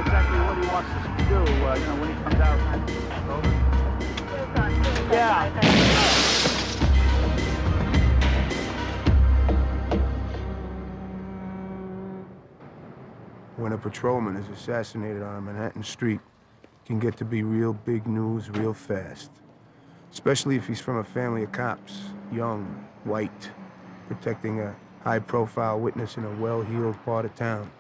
exactly what he wants us to do, when he comes out. Over. Yeah. When a patrolman is assassinated on a Manhattan street, it can get to be real big news real fast. Especially if he's from a family of cops, young, white, protecting a high-profile witness in a well-heeled part of town.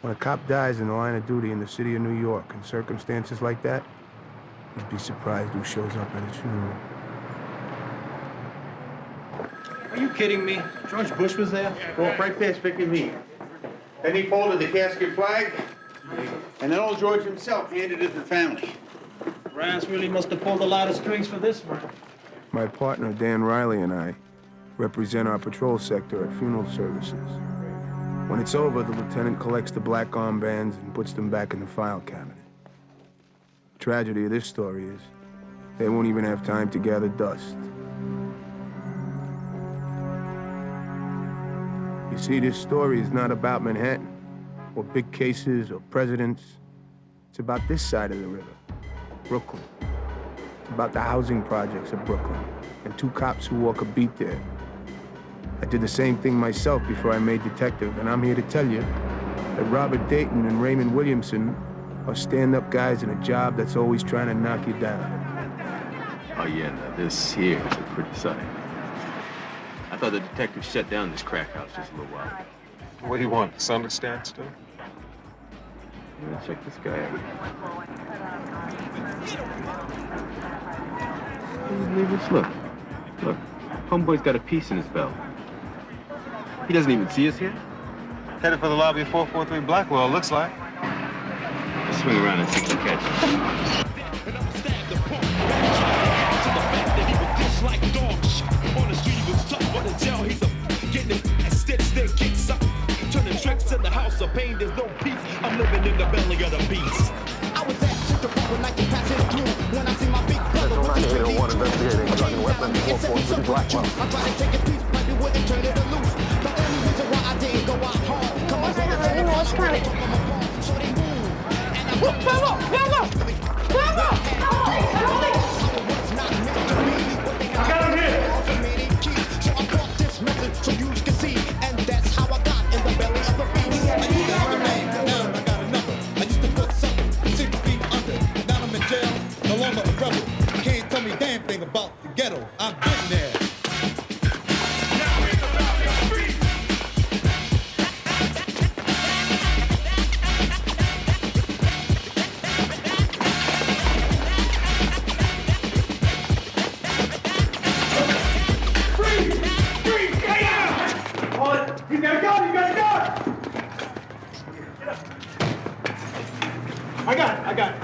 When a cop dies in the line of duty in the city of New York in circumstances like that, you'd be surprised who shows up at his funeral. Are you kidding me? George Bush was there? Walk right past Vic and me. Then he folded the casket flag, and then old George himself handed it to the family. Vance really must have pulled a lot of strings for this one. My partner, Dan Riley, and I represent our patrol sector at funeral services. When it's over, the lieutenant collects the black armbands and puts them back in the file cabinet. The tragedy of this story is they won't even have time to gather dust. You see, this story is not about Manhattan, or big cases, or presidents. It's about this side of the river, Brooklyn. It's about the housing projects of Brooklyn, and two cops who walk a beat there. I did the same thing myself before I made detective, and I'm here to tell you that Robert Dayton and Raymond Williamson are stand-up guys in a job that's always trying to knock you down. Oh, yeah, now this here is a pretty sight. I thought the detective shut down this crack house just a little while ago. What do you want, sun to stand still? Yeah, check this guy out. Look. Look. Homeboy's got a piece in his belt. He doesn't even see us here? Headed for the lobby of 443 Blackwell, looks like. Let's swing around and see if we can catch him. Turning tricks in the house of pain, there's no peace. I'm living in the belly of the beast. I was at the when I can pass it through. When I see my big brother with the street investigating drugging weapons, 443 Blackwell. I try to take a piece, but it wouldn't turn it loose. The only reason why I didn't go out hard. Come on, so they move. And I'm I got him here. So I brought this message so you can see, and that's how I got in the belly of the beast. I used to have a name, now I got a number. I used to put something 6 feet under. Now I'm in jail, no longer a rebel. You can't tell me a damn thing about the ghetto. I've been there. You got a gun! You got a gun! I got it.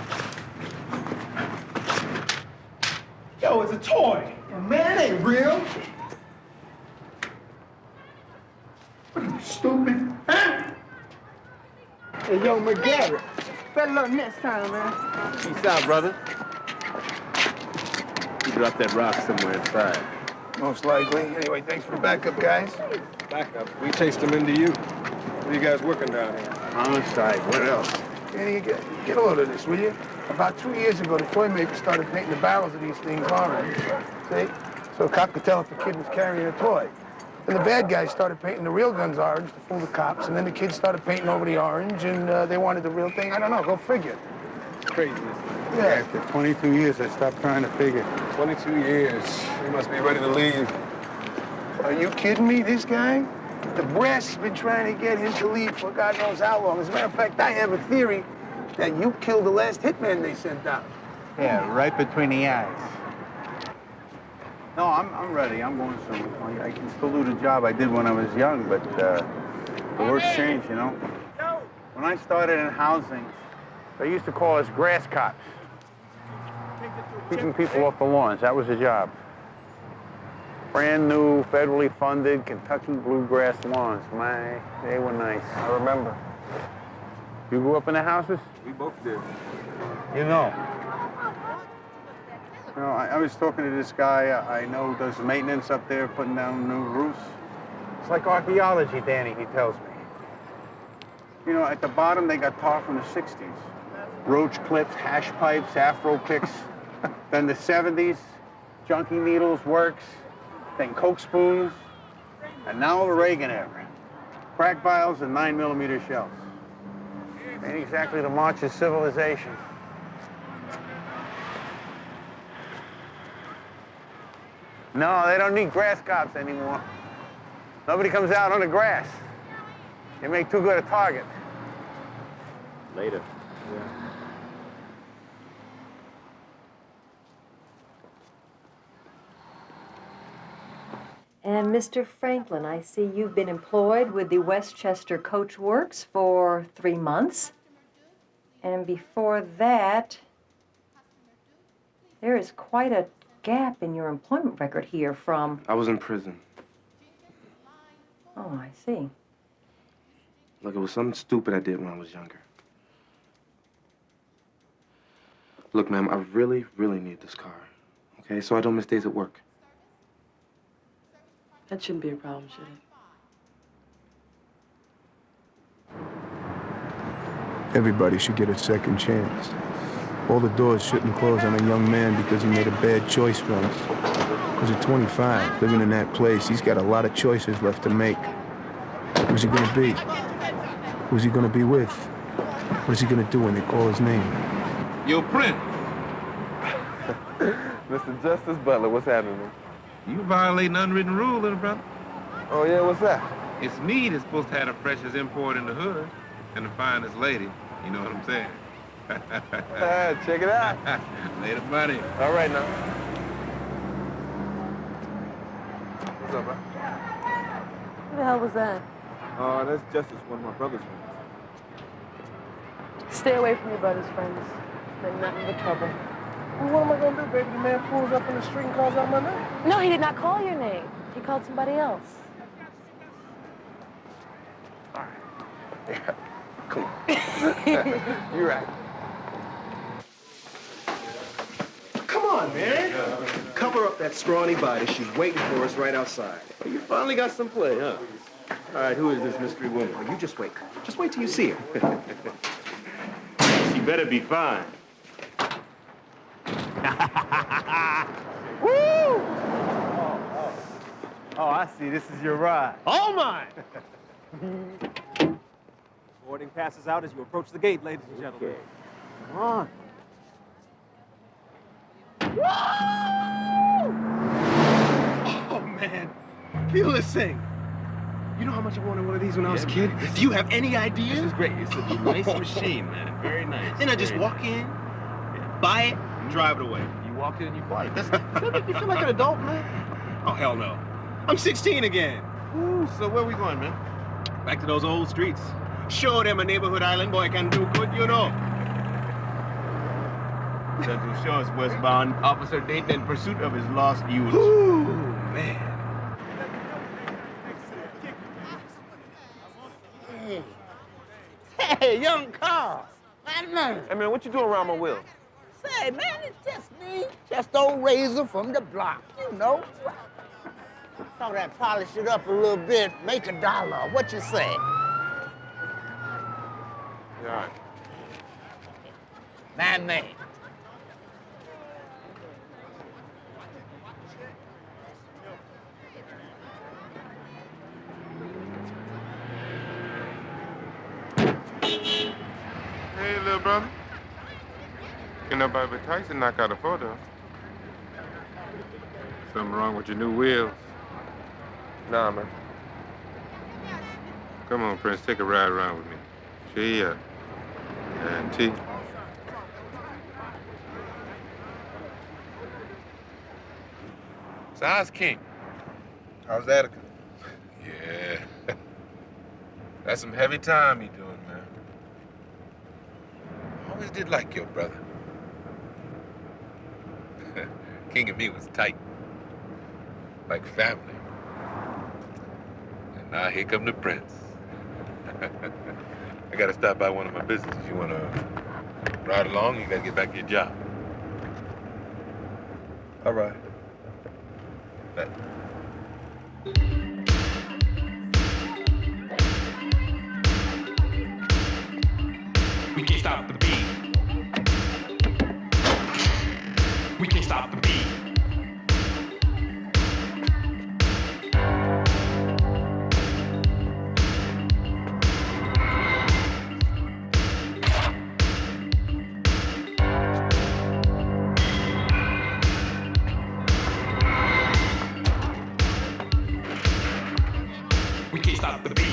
Yo, it's a toy. Man, it ain't real. What are you, stupid? Huh? Hey, yo, McGarrett. Better luck next time, man. Peace out, brother. You dropped that rock somewhere inside. Most likely. Anyway, thanks for the backup, guys. Backup. We chased them into you. What are you guys working down here? Homicide. What else? Danny, get a load of this, will you? About 2 years ago, the toy maker started painting the barrels of these things orange. See? So a cop could tell if a kid was carrying a toy. Then the bad guys started painting the real guns orange to fool the cops, and then the kids started painting over the orange, and they wanted the real thing. I don't know. Go figure. It's craziness. Yeah, after 22 years, I stopped trying to figure. 22 years. You must be ready to leave. Are you kidding me? This guy? The brass has been trying to get him to leave for God knows how long. As a matter of fact, I have a theory that you killed the last hitman they sent out. Yeah, right between the eyes. No, I'm ready. I'm going somewhere. I can still do the job I did when I was young, but the world's changed, you know? When I started in housing, they used to call us grass cops. Keeping people off the lawns, that was the job. Brand new, federally funded Kentucky bluegrass lawns. My, they were nice. I remember. You grew up in the houses? We both did. You know. You know, I was talking to this guy I know does maintenance up there, putting down new roofs. It's like archaeology, Danny, he tells me. You know, at the bottom, they got tar from the 60s. Roach clips, hash pipes, afro picks. Then the 70s, junkie needles, works. Then Coke spoons. And now the Reagan era. Crack vials and 9mm shells. Ain't exactly the march of civilization. No, they don't need grass cops anymore. Nobody comes out on the grass. They make too good a target. Later. And Mr. Franklin, I see you've been employed with the Westchester Coach Works for 3 months. And before that, there is quite a gap in your employment record here from... I was in prison. Oh, I see. Look, it was something stupid I did when I was younger. Look, ma'am, I really, really need this car, okay? So I don't miss days at work. That shouldn't be a problem, should it? Everybody should get a second chance. All the doors shouldn't close on a young man because he made a bad choice once. Because at 25, living in that place, he's got a lot of choices left to make. Who's he gonna be? Who's he gonna be with? What is he gonna do when they call his name? Yo, Print. Mr. Justice Butler, what's happening? You violating unwritten rule, little brother. Oh, yeah, what's that? It's me that's supposed to have the freshest import in the hood and the finest lady. You know what I'm saying? Check it out. Later, buddy. All right, now. What's up, bro? Who the hell was that? That's Justice, one of my brother's friends. Stay away from your brother's friends. They're nothing but trouble. Well, what am I gonna do, baby? The man pulls up in the street and calls out my name. No, he did not call your name. He called somebody else. All right. Yeah. Come on. You're right. Come on, man. Cover up that scrawny body. She's waiting for us right outside. Well, you finally got some play, huh? All right, who is this mystery woman? Well, you just wait. Just wait till you see her. She better be fine. Woo! Oh, I see. This is your ride. All mine! Boarding passes out as you approach the gate, ladies and gentlemen. Okay. Come on. Oh, man. Feel this thing. You know how much I wanted one of these when I was a kid? Do you have any idea? This is great. It's a nice machine, man. Very nice. Then I just walk in, buy it, and drive it away. You walk in and you buy it. Does that make me feel like an adult, man? Oh, hell no. I'm 16 again. Ooh, so where we going, man? Back to those old streets. Show them a neighborhood island boy can do good, you know. Central Shores westbound Officer Dayton in pursuit of his lost youth. Ooh, man. Hey, young Carl. My man. Hey, man, what you doing around my wheels? Say, man, it's just me. Just old Razor from the block, you know. Thought I'd polish it up a little bit, make $1. What you say? Yeah, all right. My man. Hey, little brother. Can nobody but Tyson knock out a photo? Something wrong with your new wheels? Nah, man. Come on, Prince, take a ride around with me. Cheer. And T. So how's King? How's Attica? Yeah. That's some heavy time you doing, man. Always did like your brother. King and me was tight. Like family. And now here come the prince. I gotta stop by one of my businesses. You wanna ride along? You gotta get back to your job. All right. Bet. stop the beat. We can't stop the beat.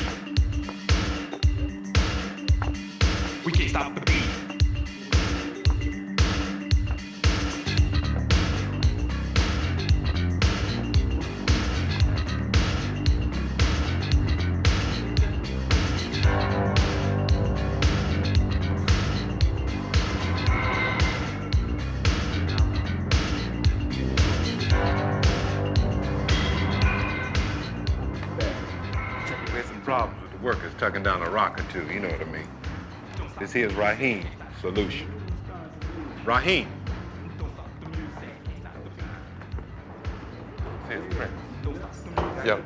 We can't stop the beat. We had some problems with the workers tucking down a rock or two, you know what I mean. This here's Raheem's solution. Raheem. Here's Prince. Yo.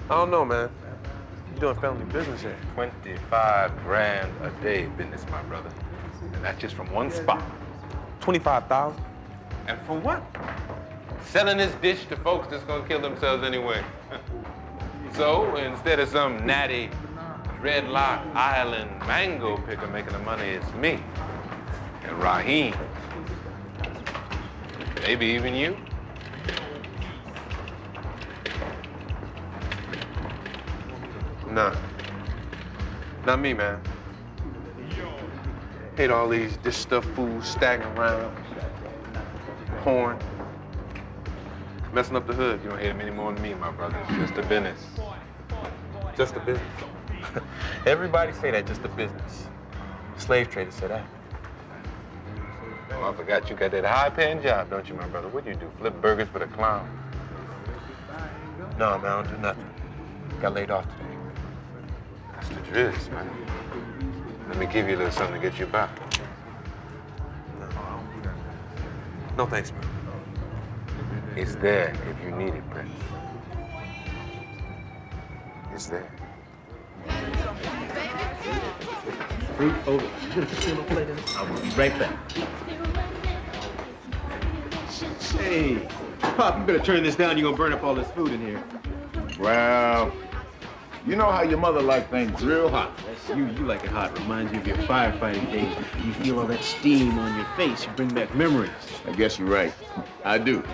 I don't know, man. You doing family business here? 25 grand a day business, my brother. And that's just from one spot. 25,000? And for what? Selling this dish to folks that's gonna kill themselves anyway. So instead of some natty Red Lock Island mango picker making the money, it's me and Raheem. Maybe even you. Nah. Not me, man. Hate all these dish stuff fools stacking around. Porn. Messing up the hood. You don't hate him any more than me, my brother. It's just a business. Just a business. Everybody say that, just a business. Slave traders say that. Oh, I forgot you got that high-paying job, don't you, my brother? What do you do? Flip burgers for the clown? No, man, I don't do nothing. Got laid off today. That's the drizz, man. Let me give you a little something to get you by. No thanks, man. It's there if you need it, Prince. It's there. Fruit over. You gonna put on plate? I will be right back. Hey, Pop, you better turn this down. You're gonna burn up all this food in here. Well, you know how your mother likes things real hot. That's you. You like it hot. Reminds you of your firefighting days. You feel all that steam on your face. You bring back memories. I guess you're right. I do.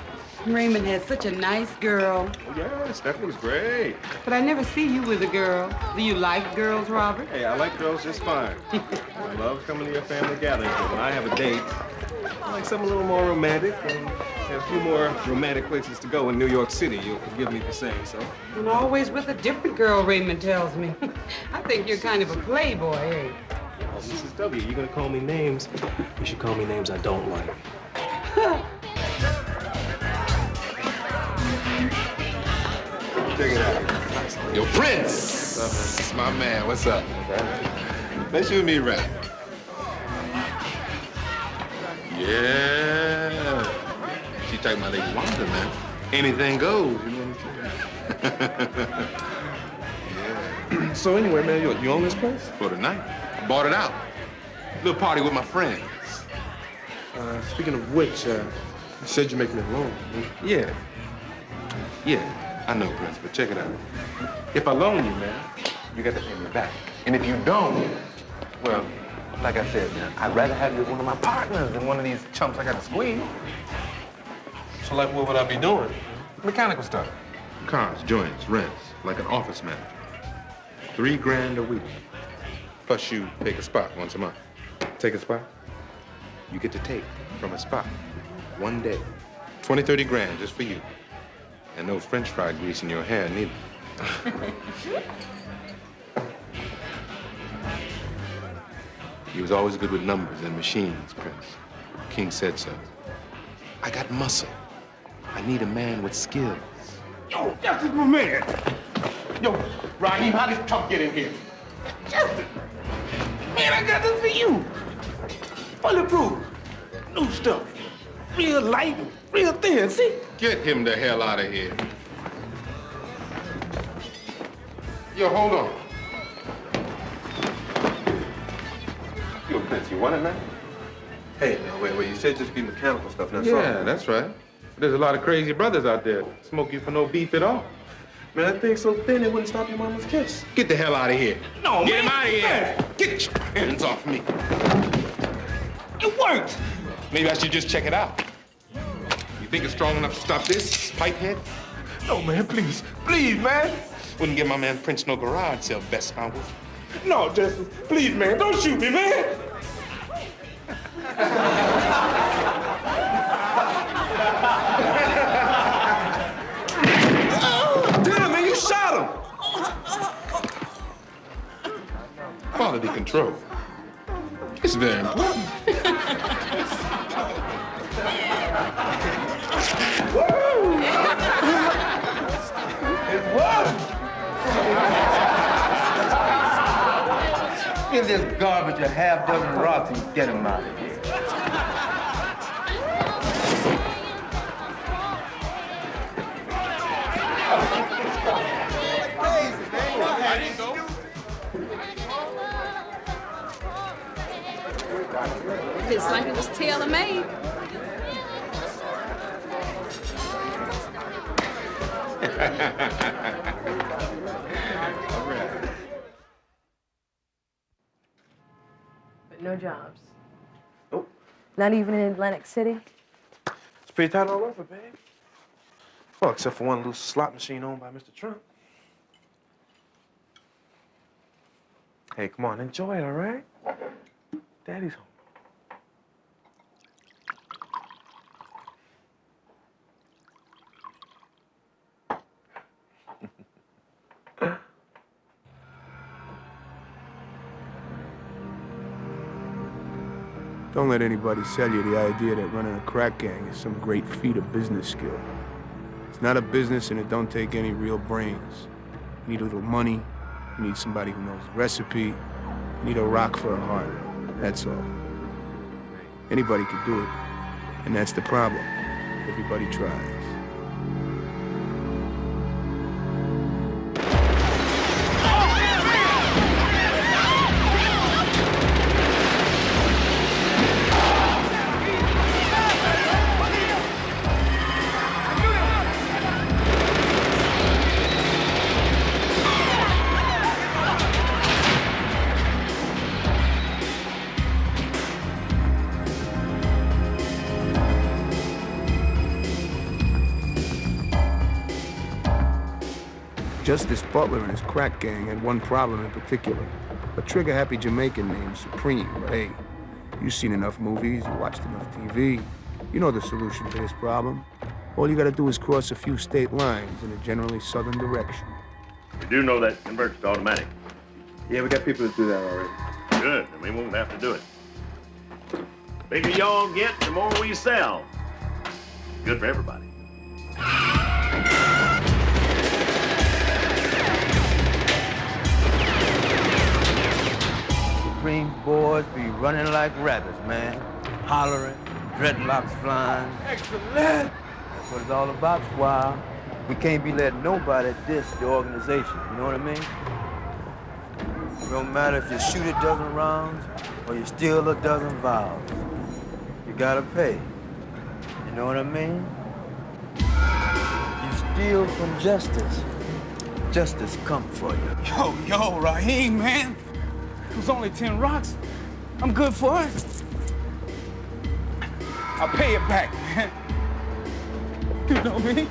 Raymond has such a nice girl. Yeah, Stephanie's great. But I never see you with a girl. Do you like girls, Robert? Hey, I like girls just fine. I love coming to your family gatherings, but when I have a date, I like something a little more romantic and a few more romantic places to go in New York City. You'll forgive me for saying so. And always with a different girl, Raymond tells me. I think you're kind of a playboy, eh? Oh, Mrs. W, you're gonna call me names. You should call me names I don't like. Check it out. Yo, Prince! What's up, man? My man, what's up? Let's shoot me rap. Yeah. She take my lady Wanda, man. Anything goes, you know what I'm saying? Yeah. So anyway, man, you own this place? For the night. I bought it out. Little party with my friends. Speaking of which, you said you're making it loan. Yeah. Yeah. I know, Prince, but check it out. If I loan you, man, you got to pay me back. And if you don't, well, like I said, man, I'd rather have you as one of my partners than one of these chumps I got to squeeze. So like, what would I be doing? Mechanical stuff. Cars, joints, rents, like an office manager. $3 grand a week. Plus you take a spot once a month. Take a spot? You get to take from a spot one day. 20, 30 grand just for you. And no French fry grease in your hair, neither. He was always good with numbers and machines, Prince. King said so. I got muscle. I need a man with skills. Yo, that's my man. Yo, Raheem, how did Trump get in here? Justin, man, I got this for you. Bulletproof, new stuff, real light, real thin. See? Get him the hell out of here. Yo, hold on. Yo, Prince, you want it, man? Hey, now, wait. You said just be mechanical stuff, not Yeah, that's right. There's a lot of crazy brothers out there smoke you for no beef at all. Man, that thing's so thin it wouldn't stop your mama's kiss. Get the hell out of here. No, Get him man. out of here. Get your hands off me. It worked. Maybe I should just check it out. You think it's strong enough to stop this, pipehead? No, man, please. Please, man. Wouldn't give my man Prince no garage sale, Sylvester. No, Justice. Please, man. Don't shoot me, man. Damn, man, you shot him. Quality control. It's very important. Give this garbage a half dozen rocks and get him out of here. It's like it was tailor-made. But no jobs. Nope. Not even in Atlantic City? It's pretty tight all over, babe. Well, except for one loose slot machine owned by Mr. Trump. Hey, come on, enjoy it, all right? Daddy's home. Don't let anybody sell you the idea that running a crack gang is some great feat of business skill. It's not a business and it don't take any real brains. You need a little money, you need somebody who knows the recipe, you need a rock for a heart. That's all. Anybody can do it, and that's the problem. Everybody tries. Justice Butler and his crack gang had one problem in particular. A trigger-happy Jamaican named Supreme. But hey, you've seen enough movies, you watched enough TV. You know the solution to this problem. All you gotta do is cross a few state lines in a generally southern direction. You do know that converts to automatic. Yeah, we got people to do that already. Good, then we won't have to do it. The bigger y'all get, the more we sell. Good for everybody. Supreme boys be running like rabbits, man. Hollering, dreadlocks flying. Excellent. That's what it's all about, Squire. We can't be letting nobody diss the organization, you know what I mean? It don't matter if you shoot a dozen rounds or you steal a dozen vials. You gotta pay. You know what I mean? You steal from justice. Justice come for you. Yo, Raheem, man. It was only 10 rocks. I'm good for it. I'll pay it back, man. You know me?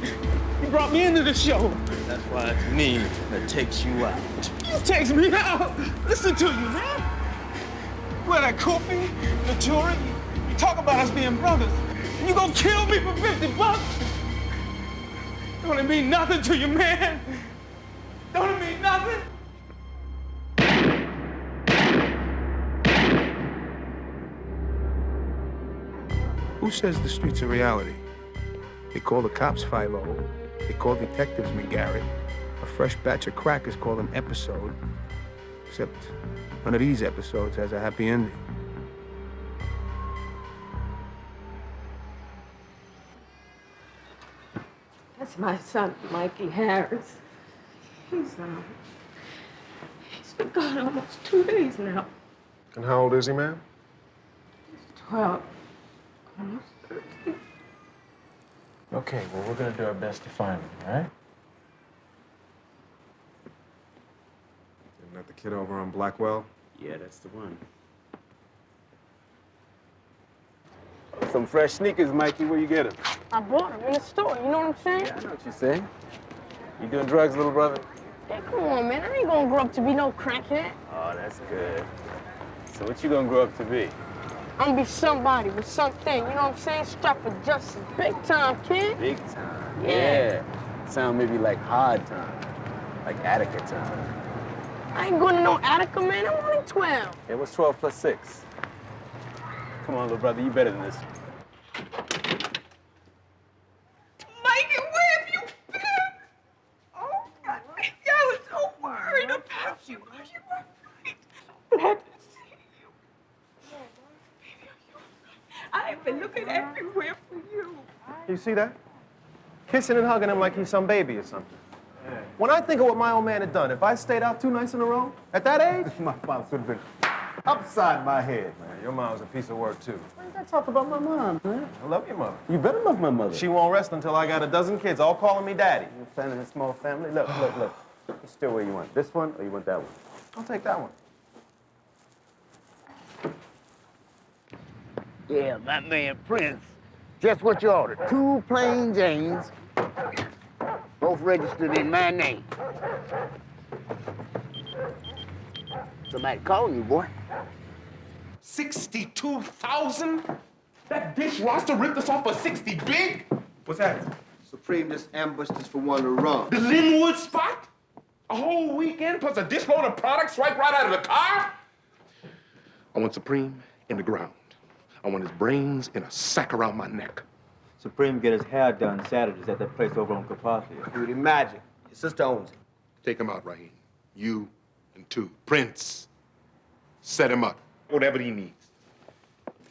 You brought me into the show. That's why it's me that takes you out. You takes me out. Listen to you, man. Well, that coffee, the jewelry, you talk about us being brothers. And you gonna kill me for $50? Don't it mean nothing to you, man? Don't it mean nothing? Who says the streets are reality? They call the cops Philo. They call detectives McGarrett. A fresh batch of crack is called an episode. Except none of these episodes has a happy ending. That's my son, Mikey Harris. He's been gone almost 2 days now. And how old is he, ma'am? 12. Okay, well, we're gonna do our best to find him, all right? Isn't that the kid over on Blackwell? Yeah, that's the one. Some fresh sneakers, Mikey. Where you get them? I bought them in the store, you know what I'm saying? Yeah, I know what you're saying. You doing drugs, little brother? Hey, come on, man. I ain't gonna grow up to be no crackhead. Oh, that's good. So what you gonna grow up to be? I'm gonna be somebody with something, you know what I'm saying? Strapped for justice. Big time, kid. Big time. Yeah. Sound maybe like hard time. Like Attica time. I ain't going to no Attica, man. I'm only 12. Yeah, what's 12 plus 6? Come on, little brother. You better than this. Mikey, where have you been? Oh, God, I was so worried about you. Are you all right? Glad to see you. Baby, are you all right? I've been looking everywhere for you. You see that? Kissing and hugging him like he's some baby or something. When I think of what my old man had done, if I stayed out 2 nights in a row, at that age, my mom would have been upside my head, man. Your mom's a piece of work, too. Why did I talk about my mom, man? I love your mother. You better love my mother. She won't rest until I got a dozen kids, all calling me daddy. You're planning a small family? Look. It's still where you want. This one or you want that one? I'll take that one. Yeah, my man Prince. Just what you ordered. 2 plain Janes, both registered in my name. Somebody calling you, boy. 62,000? That dishwasher ripped us off for 60 big? What's that? Supreme just ambushed us for one to run. The Linwood spot? A whole weekend plus a dishload of products swiped right out of the car? I want Supreme in the ground. I want his brains in a sack around my neck. Supreme get his hair done Saturdays at that place over on Carpathia. Dude, imagine. Your sister owns it. Take him out, Raheem. You and 2. Prince. Set him up. Whatever he needs.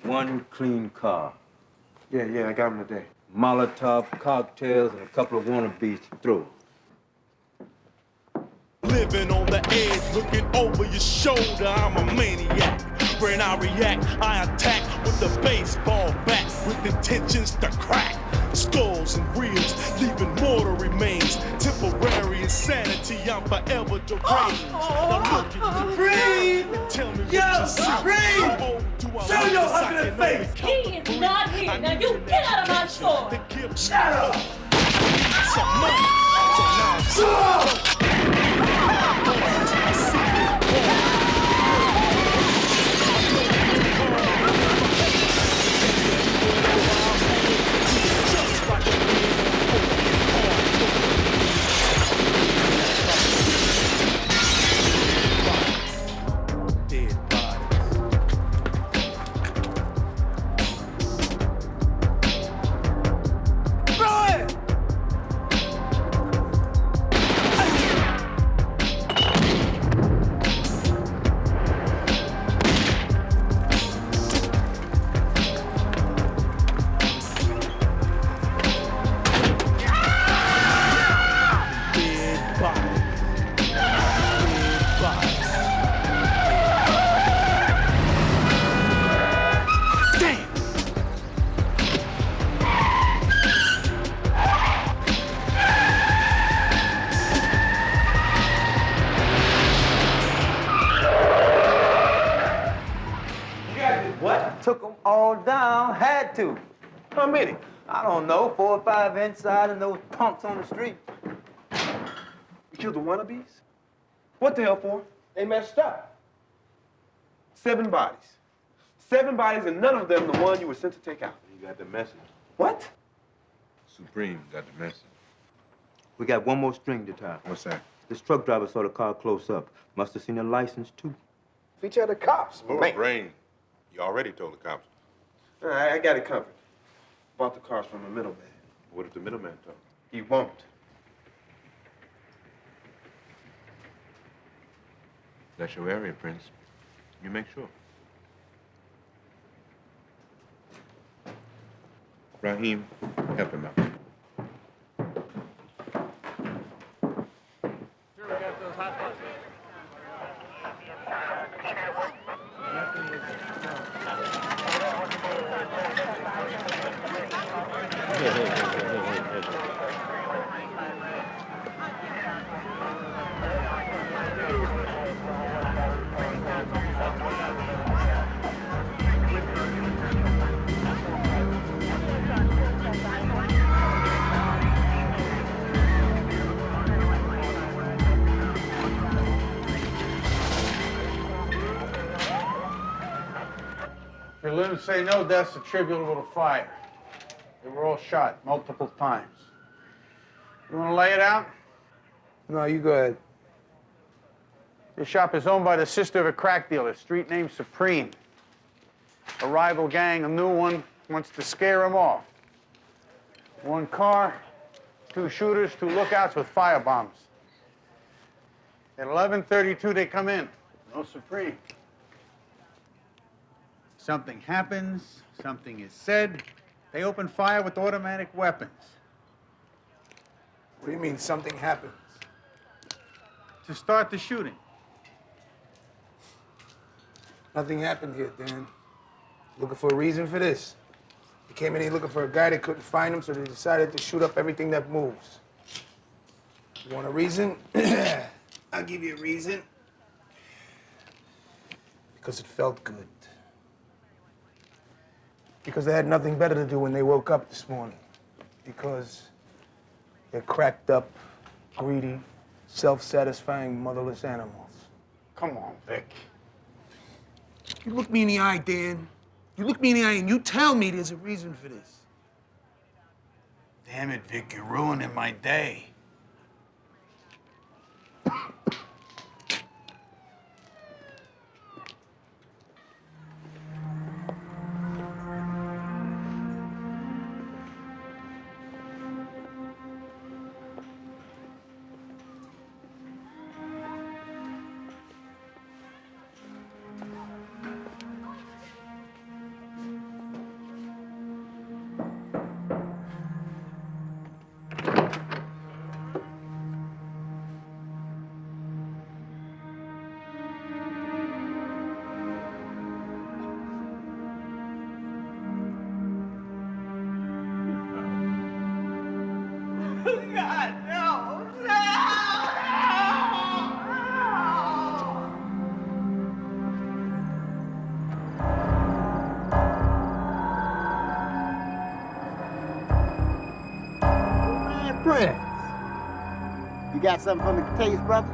1 clean car. Yeah, I got him today. Molotov cocktails and a couple of wannabes to throw. Living on the edge, looking over your shoulder, I'm a maniac. When I react, I attack with the baseball bat, with intentions to crack. Skulls and grills, leaving mortar remains. Temporary insanity, I'm forever deranged. Now look at Supreme! me, tell me Yo, what you see. Supreme! Show your ugly face! He is not here. Now you get out of my store. Shut up! Some money, so now Took them all down, had to. How many? I don't know, 4 or 5 inside and those punks on the street. You killed the wannabes? What the hell for? They messed up. 7 bodies. 7 bodies and none of them the one you were sent to take out. You got the message. What? Supreme got the message. We got one more string to tie. What's that? This truck driver saw the car close up. Must have seen the license, too. Feature the cops, man. Brain. You already told the cops. All right, I got it covered. Bought the cars from a middleman. What if the middleman told? He won't. That's your area, Prince. You make sure. Raheem, help him out. Victims say no deaths attributable to fire. They were all shot multiple times. You want to lay it out? No, you go ahead. This shop is owned by the sister of a crack dealer, street name Supreme. A rival gang, a new one, wants to scare them off. One car, 2 shooters, 2 lookouts with fire bombs. At 11:32, they come in. No Supreme. Something happens, something is said. They open fire with automatic weapons. What do you mean something happens? To start the shooting. Nothing happened here, Dan. Looking for a reason for this. They came in here looking for a guy, they couldn't find him, so they decided to shoot up everything that moves. You want a reason? I'll give you a reason. Because it felt good. Because they had nothing better to do when they woke up this morning. Because they're cracked up, greedy, self-satisfying, motherless animals. Come on, Vic. You look me in the eye, Dan. You look me in the eye and you tell me there's a reason for this. Damn it, Vic, you're ruining my day. God, no, no, Man, Prince. You got something for me to taste, brother?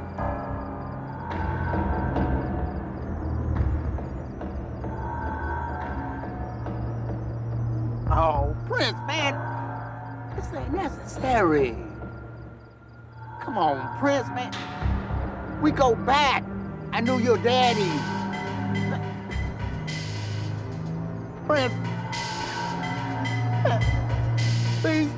Oh, Prince, man. This ain't necessary. Come on, Prince, man. We go back. I knew your daddy. Prince. Please.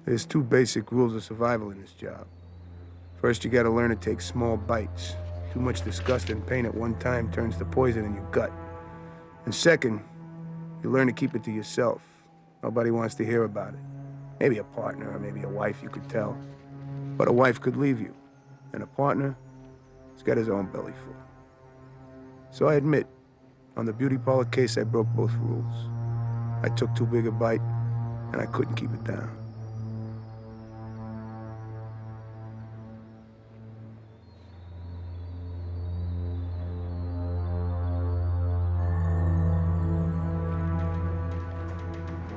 There's 2 basic rules of survival in this job. First, you gotta learn to take small bites. Too much disgust and pain at one time turns to poison in your gut. And second, you learn to keep it to yourself. Nobody wants to hear about it. Maybe a partner or maybe a wife, you could tell. But a wife could leave you. And a partner, he's got his own belly full. So I admit, on the beauty parlor case, I broke both rules. I took too big a bite, and I couldn't keep it down.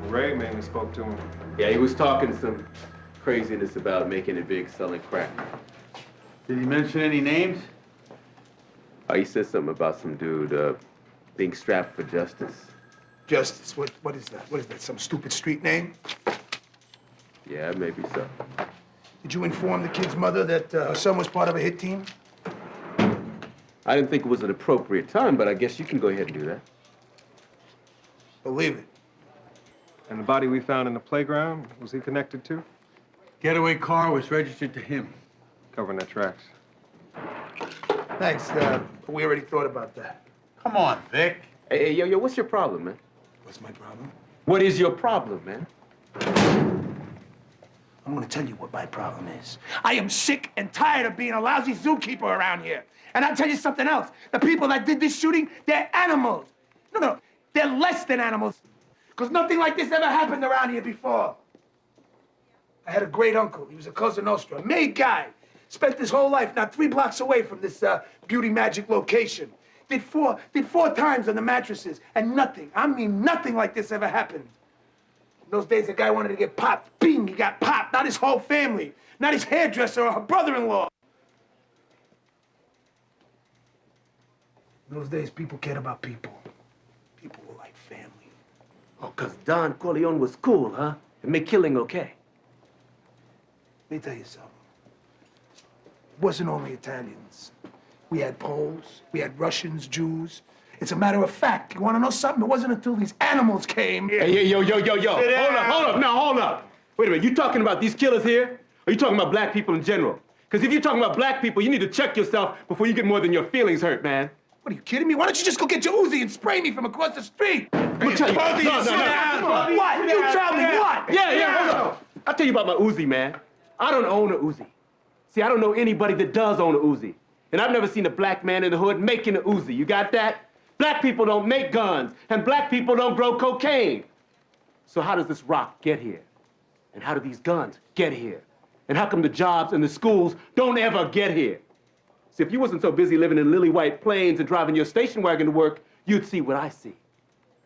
Ray mainly spoke to him. Yeah, he was talking some craziness about making it big, selling crack. Did he mention any names? He said something about some dude being strapped for justice. Justice, what is that? What is that, some stupid street name? Yeah, maybe so. Did you inform the kid's mother that her son was part of a hit team? I didn't think it was an appropriate time, but I guess you can go ahead and do that. Believe it. And the body we found in the playground, was he connected to? Getaway car was registered to him. Covering their tracks. Thanks, we already thought about that. Come on, Vic. Hey, yo, what's your problem, man? What's my problem? What is your problem, man? I'm gonna tell you what my problem is. I am sick and tired of being a lousy zookeeper around here. And I'll tell you something else. The people that did this shooting, they're animals. No, They're less than animals. Because nothing like this ever happened around here before. I had a great uncle. He was a Cosa Nostra, a made guy. Spent his whole life not 3 blocks away from this beauty magic location. Did four times on the mattresses, and nothing, I mean nothing like this ever happened. In those days, a guy wanted to get popped. Bing, he got popped. Not his whole family. Not his hairdresser or her brother-in-law. In those days, people cared about people. People were like family. Oh, 'cause Don Corleone was cool, huh? And make killing okay. Let me tell you something. It wasn't only Italians. We had Poles, we had Russians, Jews. It's a matter of fact. You want to know something? It wasn't until these animals came. Hey, yo. Hold up. Now, hold up. Wait a minute. You talking about these killers here? Or you talking about black people in general? Because if you're talking about black people, you need to check yourself before you get more than your feelings hurt, man. What, are you kidding me? Why don't you just go get your Uzi and spray me from across the street? I'm gonna tell you. No. What? You tell me what? Yeah, hold on. I'll tell you about my Uzi, man. I don't own a Uzi. See, I don't know anybody that does own a Uzi. And I've never seen a black man in the hood making an Uzi. You got that? Black people don't make guns, and black people don't grow cocaine. So how does this rock get here? And how do these guns get here? And how come the jobs and the schools don't ever get here? See, if you wasn't so busy living in lily white plains and driving your station wagon to work, you'd see what I see.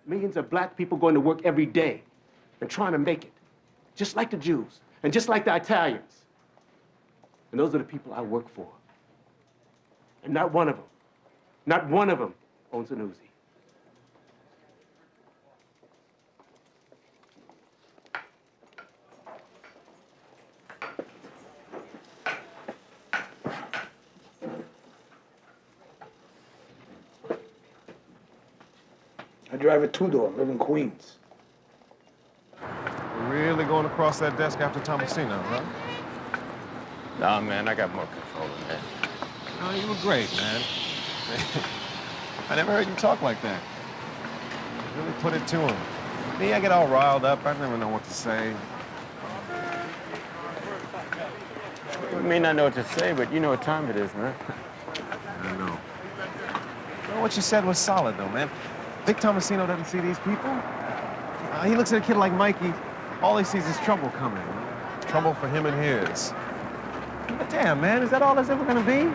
Millions of black people going to work every day and trying to make it, just like the Jews and just like the Italians. And those are the people I work for. And not one of them owns an Uzi. I drive a 2-door, live in Queens. You're really going across that desk after Tomasino, huh? Nah, man, I got more control than that. No, you were great, man. I never heard you talk like that. You really put it to him. Me, I get all riled up. I never know what to say. You may not know what to say, but you know what time it is, man. I know. Well, what you said was solid, though, man. Vic Tomasino doesn't see these people. He looks at a kid like Mikey. All he sees is trouble coming. Trouble for him and his. But damn, man, is that all there's ever gonna be?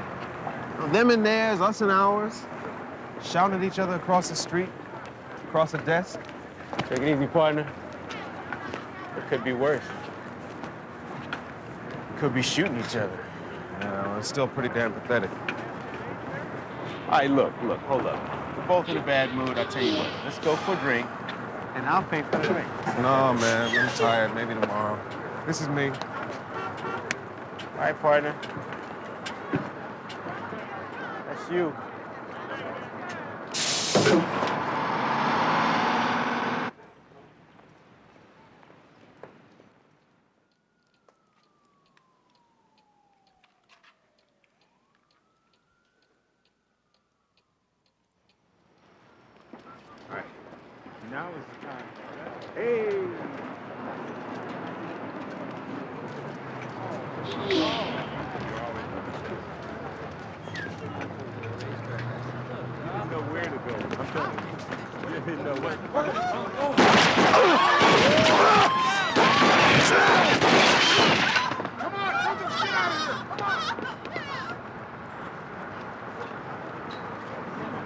Them and theirs, us and ours, shouting at each other across the street, across the desk. Take it easy, partner. It could be worse. Could be shooting each other. Yeah, well, it's still pretty damn pathetic. All right, look, hold up. We're both in a bad mood. I'll tell you what, let's go for a drink, and I'll pay for the drink. No, man, I'm tired. Maybe tomorrow. This is me. All right, partner. That's you. All right. Now is the time. Hey! Know where to go. I'm telling you. You didn't know what. Come on, get out of here. Come on.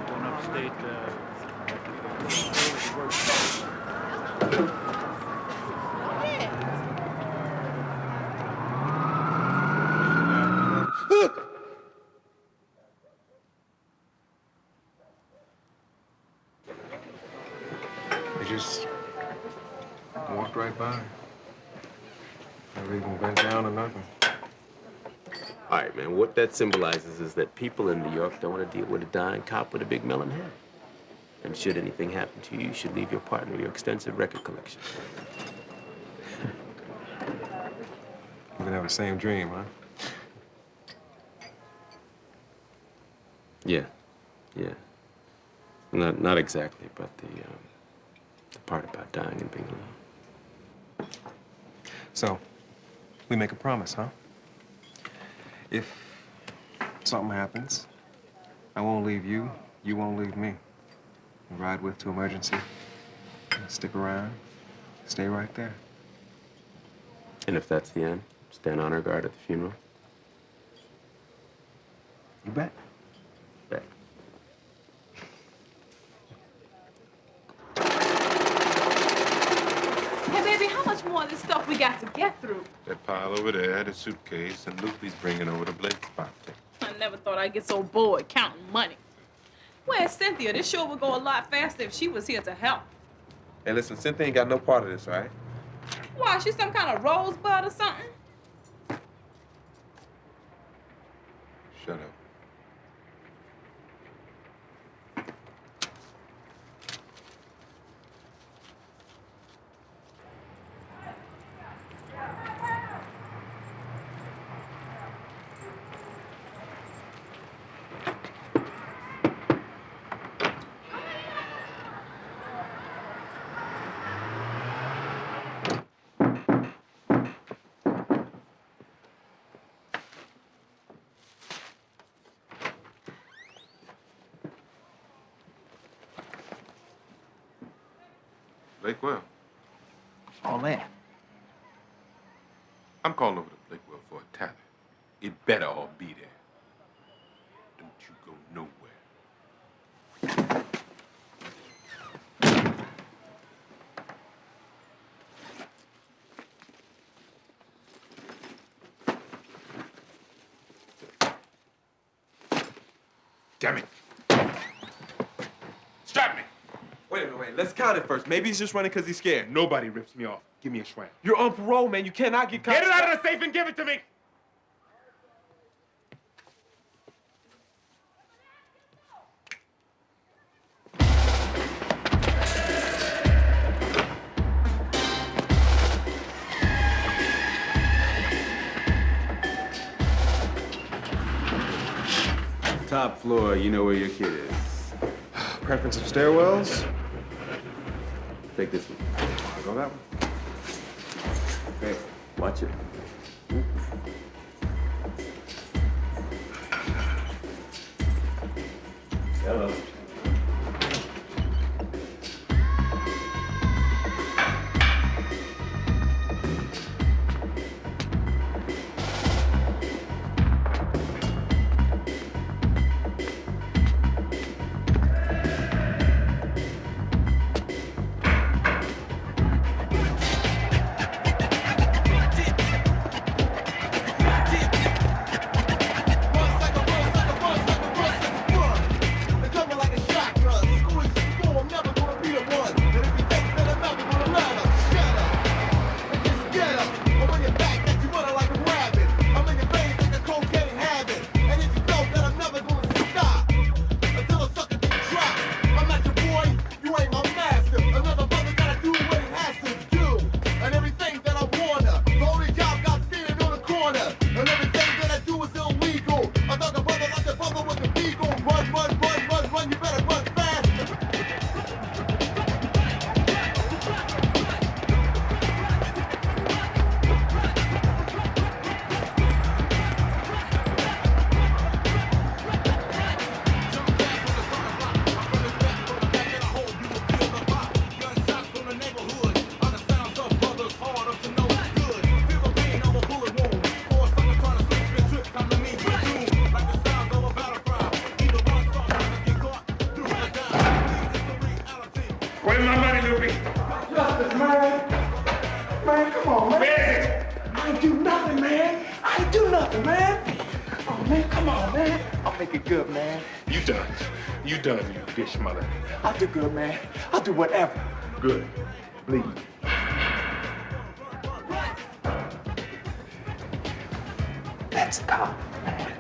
Going upstate, They just walked right by. Never even bent down or nothing. All right, man, what that symbolizes is that people in New York don't want to deal with a dying cop with a big melon head. And should anything happen to you, you should leave your partner your extensive record collection. You can have the same dream, huh? Yeah. Not exactly, but the part about dying and being alone. So, we make a promise, huh? If something happens, I won't leave you, you won't leave me. ride with to emergency. Stick around. Stay right there. And if that's the end, stand honor guard at the funeral? You bet. Bet. Hey, baby, how much more of this stuff we got to get through? That pile over there, the suitcase, and Lupe's bringing over the Blake spot. I never thought I'd get so bored counting money. Where's Cynthia? This sure would go a lot faster if she was here to help. Hey, listen, Cynthia ain't got no part of this, all right? Why, she's some kind of rosebud or something? Shut up. Blakewell. All that. I'm calling over to Blakewell for a tally. It better all be there. Don't you go nowhere. Damn it. Strap me. Wait a minute, wait. Let's count it first. Maybe he's just running because he's scared. Nobody rips me off. Give me a shrimp. You're on parole, man. You cannot get caught. Get it out of the safe and give it to me! Top floor, you know where your kid is. Preference of stairwells? Take this one. I'll go that one. Okay, watch it. Hello. Where's my money, Lupe? Justice, man. Man, come on, man. Where is it? I ain't do nothing, man. I ain't do nothing, man. Oh, man, come on, man. I'll make it good, man. You done. You done, you bitch mother. I'll do good, man. I'll do whatever. Good. Bleed. Let's go, man.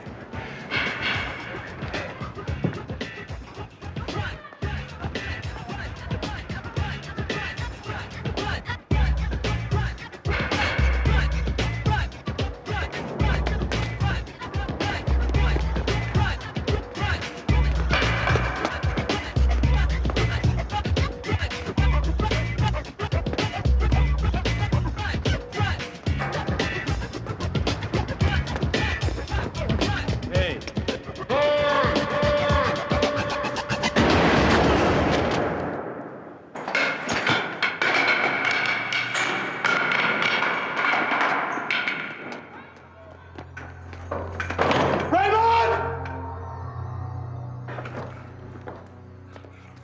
Raymond!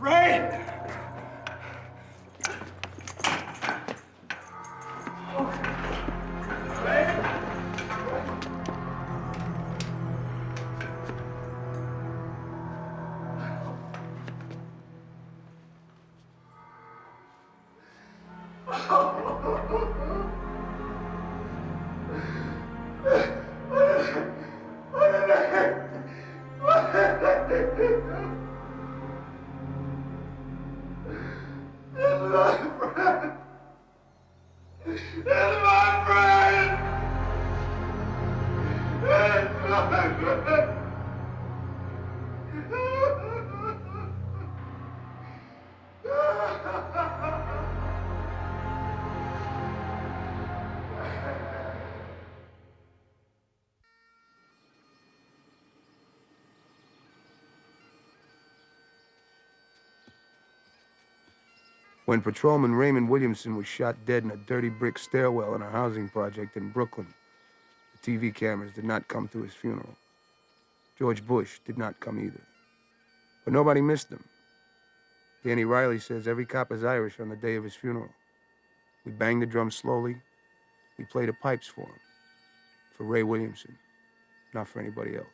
Ray! When Patrolman Raymond Williamson was shot dead in a dirty brick stairwell in a housing project in Brooklyn, the TV cameras did not come to his funeral. George Bush did not come either. But nobody missed him. Danny Riley says every cop is Irish on the day of his funeral. We banged the drum slowly. We played the pipes for him. For Ray Williamson, not for anybody else.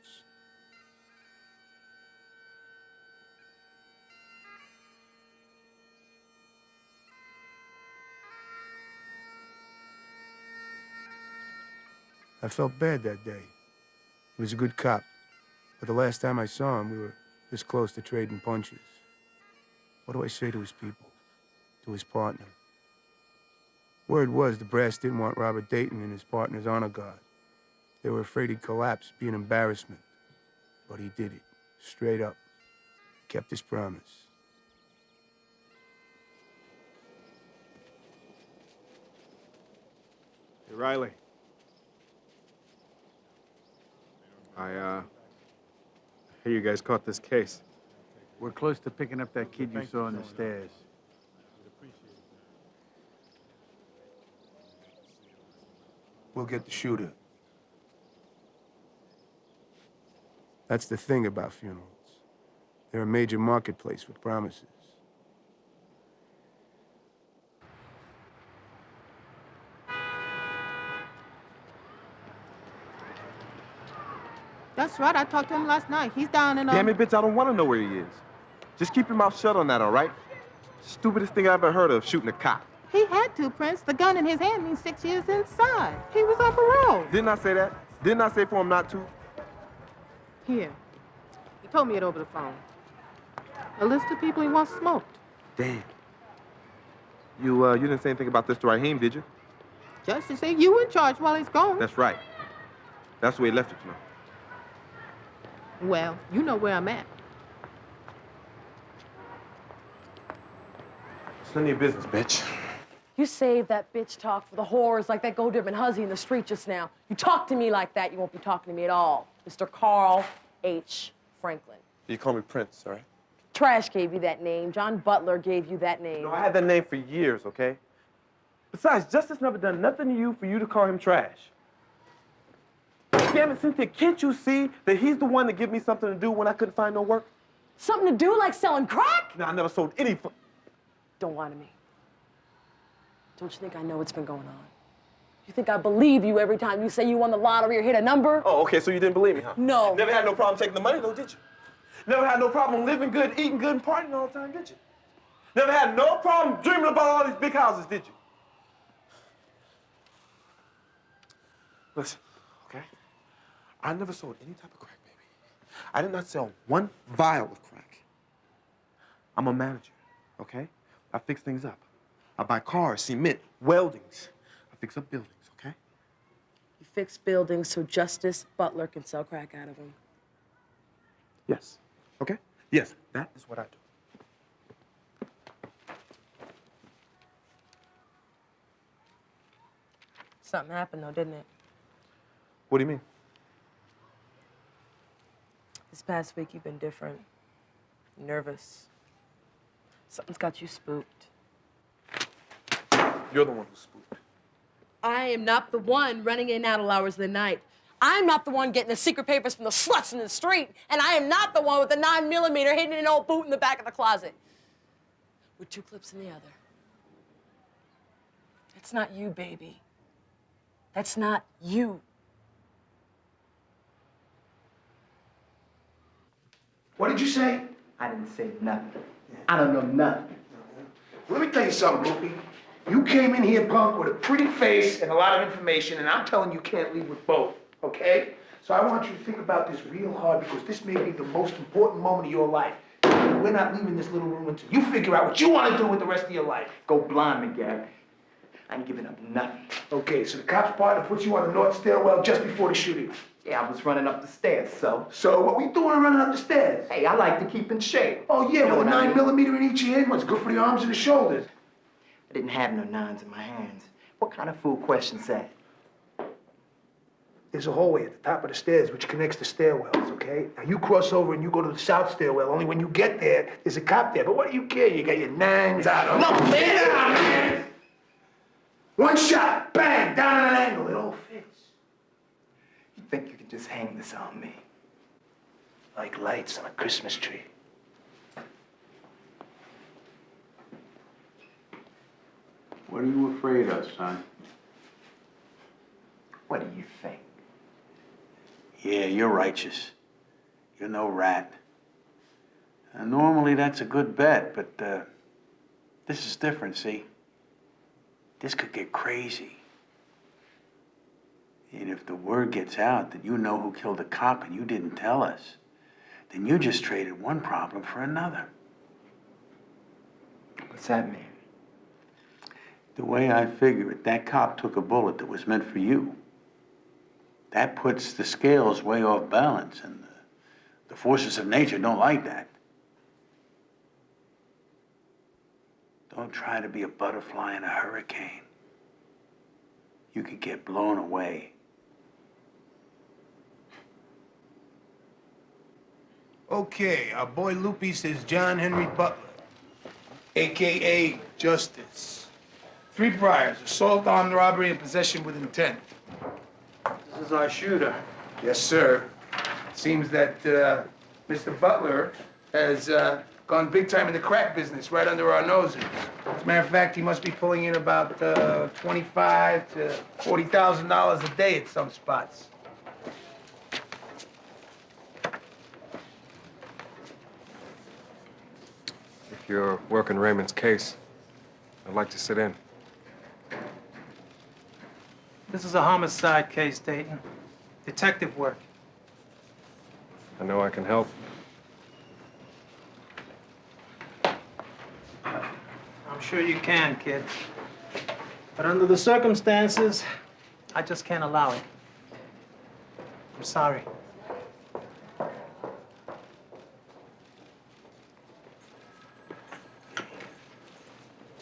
I felt bad that day. He was a good cop, but the last time I saw him, we were this close to trading punches. What do I say to his people, to his partner? Word was the brass didn't want Robert Dayton and his partner's honor guard. They were afraid he'd collapse, be an embarrassment. But he did it, straight up. Kept his promise. Hey, Riley. I hear you guys caught this case. We're close to picking up that kid you saw on the stairs. We'll get the shooter. That's the thing about funerals. They're a major marketplace with promises. That's right, I talked to him last night. He's down in, Damn it, bitch, I don't want to know where he is. Just keep your mouth shut on that, all right? Stupidest thing I ever heard of, shooting a cop. He had to, Prince. The gun in his hand means 6 years inside. He was on parole. Didn't I say that? Didn't I say for him not to? Here. He told me it over the phone. A list of people he wants smoked. Damn. You didn't say anything about this to Raheem, did you? Just to say you in charge while he's gone. That's right. That's the way he left it, you know. Well, you know where I'm at. It's none of your business, bitch. You save that bitch talk for the whores like that Go-Dip and Huzzy in the street just now. You talk to me like that, you won't be talking to me at all. Mr. Carl H. Franklin. You call me Prince, all right? Trash gave you that name. John Butler gave you that name. No, I had that name for years, okay? Besides, Justice never done nothing to you for you to call him trash. Damn it, Cynthia, can't you see that he's the one that gave me something to do when I couldn't find no work? Something to do like selling crack? No, I never sold any. Don't lie to me. Don't you think I know what's been going on? You think I believe you every time you say you won the lottery or hit a number? Oh, okay, so you didn't believe me, huh? No. Never had no problem taking the money, though, did you? Never had no problem living good, eating good, and partying all the time, did you? Never had no problem dreaming about all these big houses, did you? Listen, okay? I never sold any type of crack, baby. I did not sell one vial of crack. I'm a manager, okay? I fix things up. I buy cars, cement, weldings. I fix up buildings, okay? You fix buildings so Justice Butler can sell crack out of them. Yes. Okay? Yes, that is what I do. Something happened, though, didn't it? What do you mean? This past week, you've been different. Nervous. Something's got you spooked. You're the one who spooked. I am not the one running in and out all hours of the night. I'm not the one getting the secret papers from the sluts in the street, and I am not the one with the 9mm hidden in an old boot in the back of the closet. With 2 clips in the other. That's not you, baby. That's not you. What did you say? I didn't say nothing. I don't know nothing. Let me tell you something, Loopy. You came in here, punk, with a pretty face and a lot of information, and I'm telling you can't leave with both, okay? So I want you to think about this real hard because this may be the most important moment of your life. We're not leaving this little room until you figure out what you want to do with the rest of your life. Go blind, McGarry. I ain't giving up nothing. Okay, so the cop's partner put you on the north stairwell just before the shooting. Yeah, I was running up the stairs, so. So what we doing running up the stairs? Hey, I like to keep in shape. Oh yeah, You know with a what I mean? 9mm in each hand, what's good for the arms and the shoulders. I didn't have no 9s in my hands. What kind of fool question's that? There's a hallway at the top of the stairs which connects the stairwells, okay? Now you cross over and you go to the south stairwell. Only when you get there, there's a cop there. But what do you care? You got your 9s out. No, man! Get out, man! One shot, bang, down at an angle. It all fits. You think you can just hang this on me? Like lights on a Christmas tree. What are you afraid of, son? What do you think? Yeah, you're righteous. You're no rat. Normally that's a good bet, but this is different, see? This could get crazy. And if the word gets out that you know who killed the cop and you didn't tell us, then you just traded one problem for another. What's that mean? The way I figure it, that cop took a bullet that was meant for you. That puts the scales way off balance, and the forces of nature don't like that. Don't try to be a butterfly in a hurricane. You could get blown away. Okay, our boy Loopy says John Henry Butler, a.k.a. Justice. 3 priors, assault, armed robbery, and possession with intent. This is our shooter. Yes, sir. Seems that Mr. Butler has gone big time in the crack business right under our noses. As a matter of fact, he must be pulling in about $25,000 to $40,000 a day at some spots. If you're working Raymond's case, I'd like to sit in. This is a homicide case, Dayton. Detective work. I know I can help. I'm sure you can, kid. But under the circumstances, I just can't allow it. I'm sorry.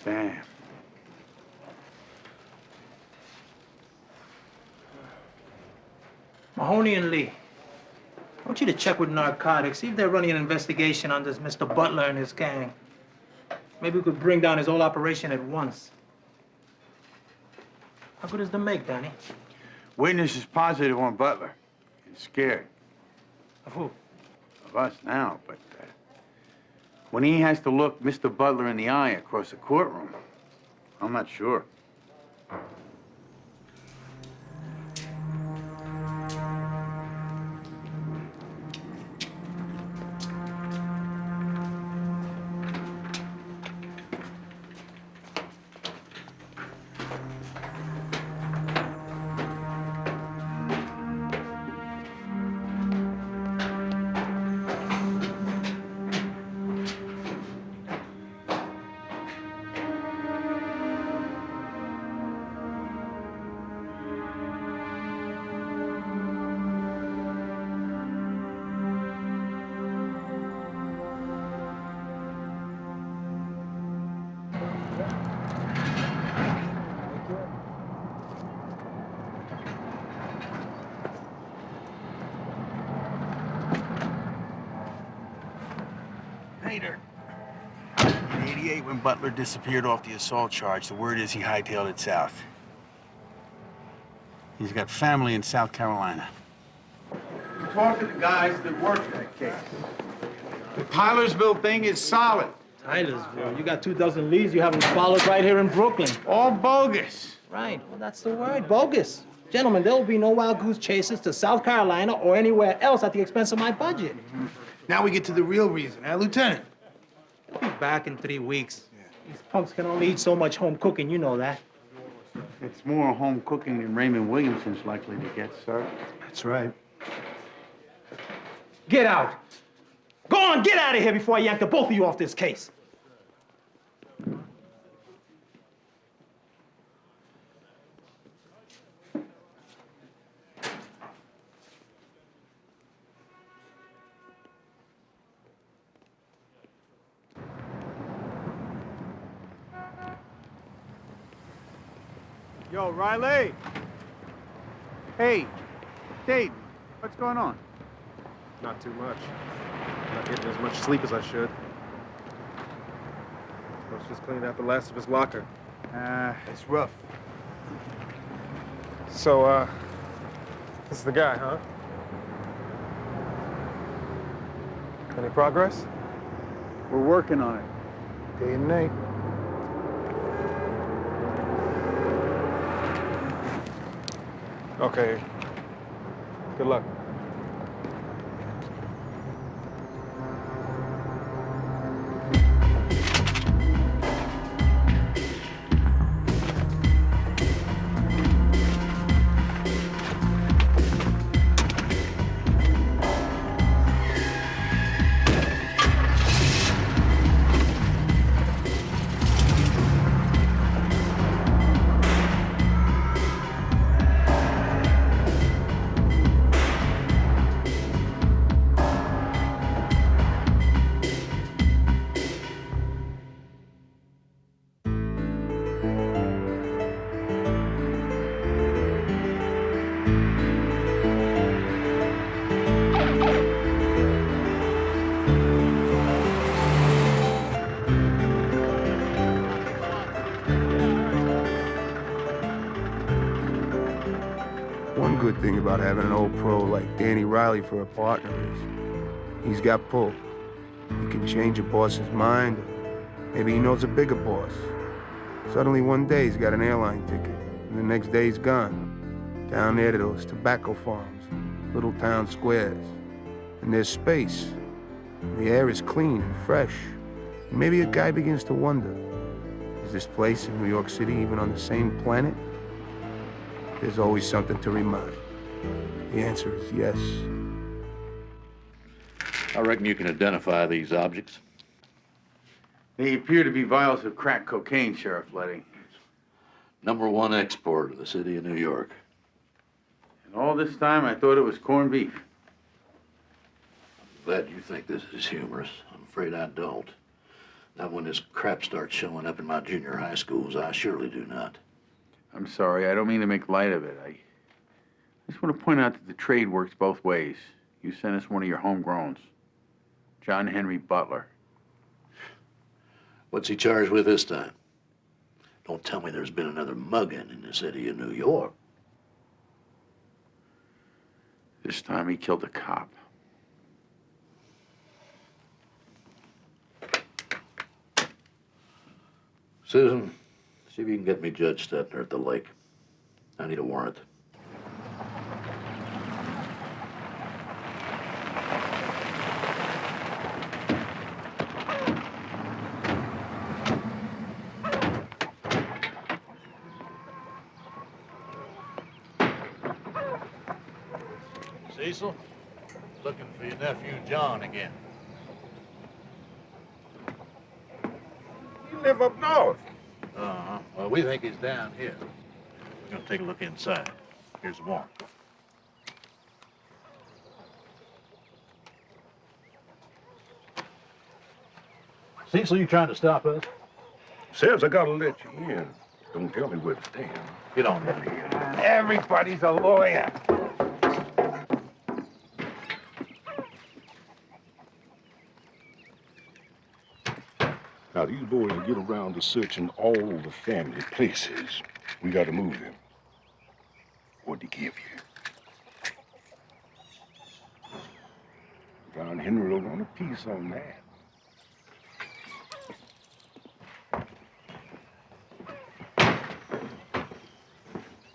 Damn. Mahoney and Lee, I want you to check with narcotics, see if they're running an investigation on this Mr. Butler and his gang. Maybe we could bring down his whole operation at once. How good is the make, Danny? Witness is positive on Butler. He's scared. Of who? Of us now, but when he has to look Mr. Butler in the eye across the courtroom, I'm not sure. Later. In '88, when Butler disappeared off the assault charge, the word is he hightailed it south. He's got family in South Carolina. talk to the guys that worked that case. The Tylersville thing is solid. Tylersville? You got 24 leads you haven't followed right here in Brooklyn. All bogus. Right, well, that's the word, bogus. Gentlemen, there will be no wild goose chases to South Carolina or anywhere else at the expense of my budget. Now we get to the real reason, eh, Lieutenant? I'll be back in 3 weeks. These punks can only eat so much home cooking, you know that. It's more home cooking than Raymond Williamson's likely to get, sir. That's right. Get out. Go on, get out of here before I yank the both of you off this case. Yo, Riley. Hey, Dayton, what's going on? Not too much. Not getting as much sleep as I should. I was just cleaning out the last of his locker. It's rough. So, this is the guy, huh? Any progress? We're working on it. Day and night. Okay. Good luck. One good thing about having an old pro like Danny Riley for a partner is he's got pull. He can change a boss's mind, or maybe he knows a bigger boss. Suddenly one day he's got an airline ticket, and the next day he's gone. Down there to those tobacco farms, little town squares. And there's space. The air is clean and fresh. And maybe a guy begins to wonder, is this place in New York City even on the same planet? There's always something to remind. The answer is yes. I reckon you can identify these objects. They appear to be vials of crack cocaine, Sheriff Letty. #1 export of the city of New York. And all this time, I thought it was corned beef. Glad you think this is humorous. I'm afraid I don't. Not when this crap starts showing up in my junior high schools. I surely do not. I'm sorry, I don't mean to make light of it. I just want to point out that the trade works both ways. You sent us one of your homegrowns, John Henry Butler. What's he charged with this time? Don't tell me there's been another mugging in the city of New York. This time he killed a cop. Susan, see if you can get me Judge Stetner at the lake. I need a warrant. Cecil, looking for your nephew John again. You live up north. Uh-huh. Well, we think he's down here. We're gonna take a look inside. Here's the warrant. Cecil, you trying to stop us? Says I gotta let you in. Don't tell me where to stand. Get on down here. Everybody's a lawyer. Now, these boys will get around to searching all the family places. We gotta move them. What'd he give you? John Henry will want a piece on that.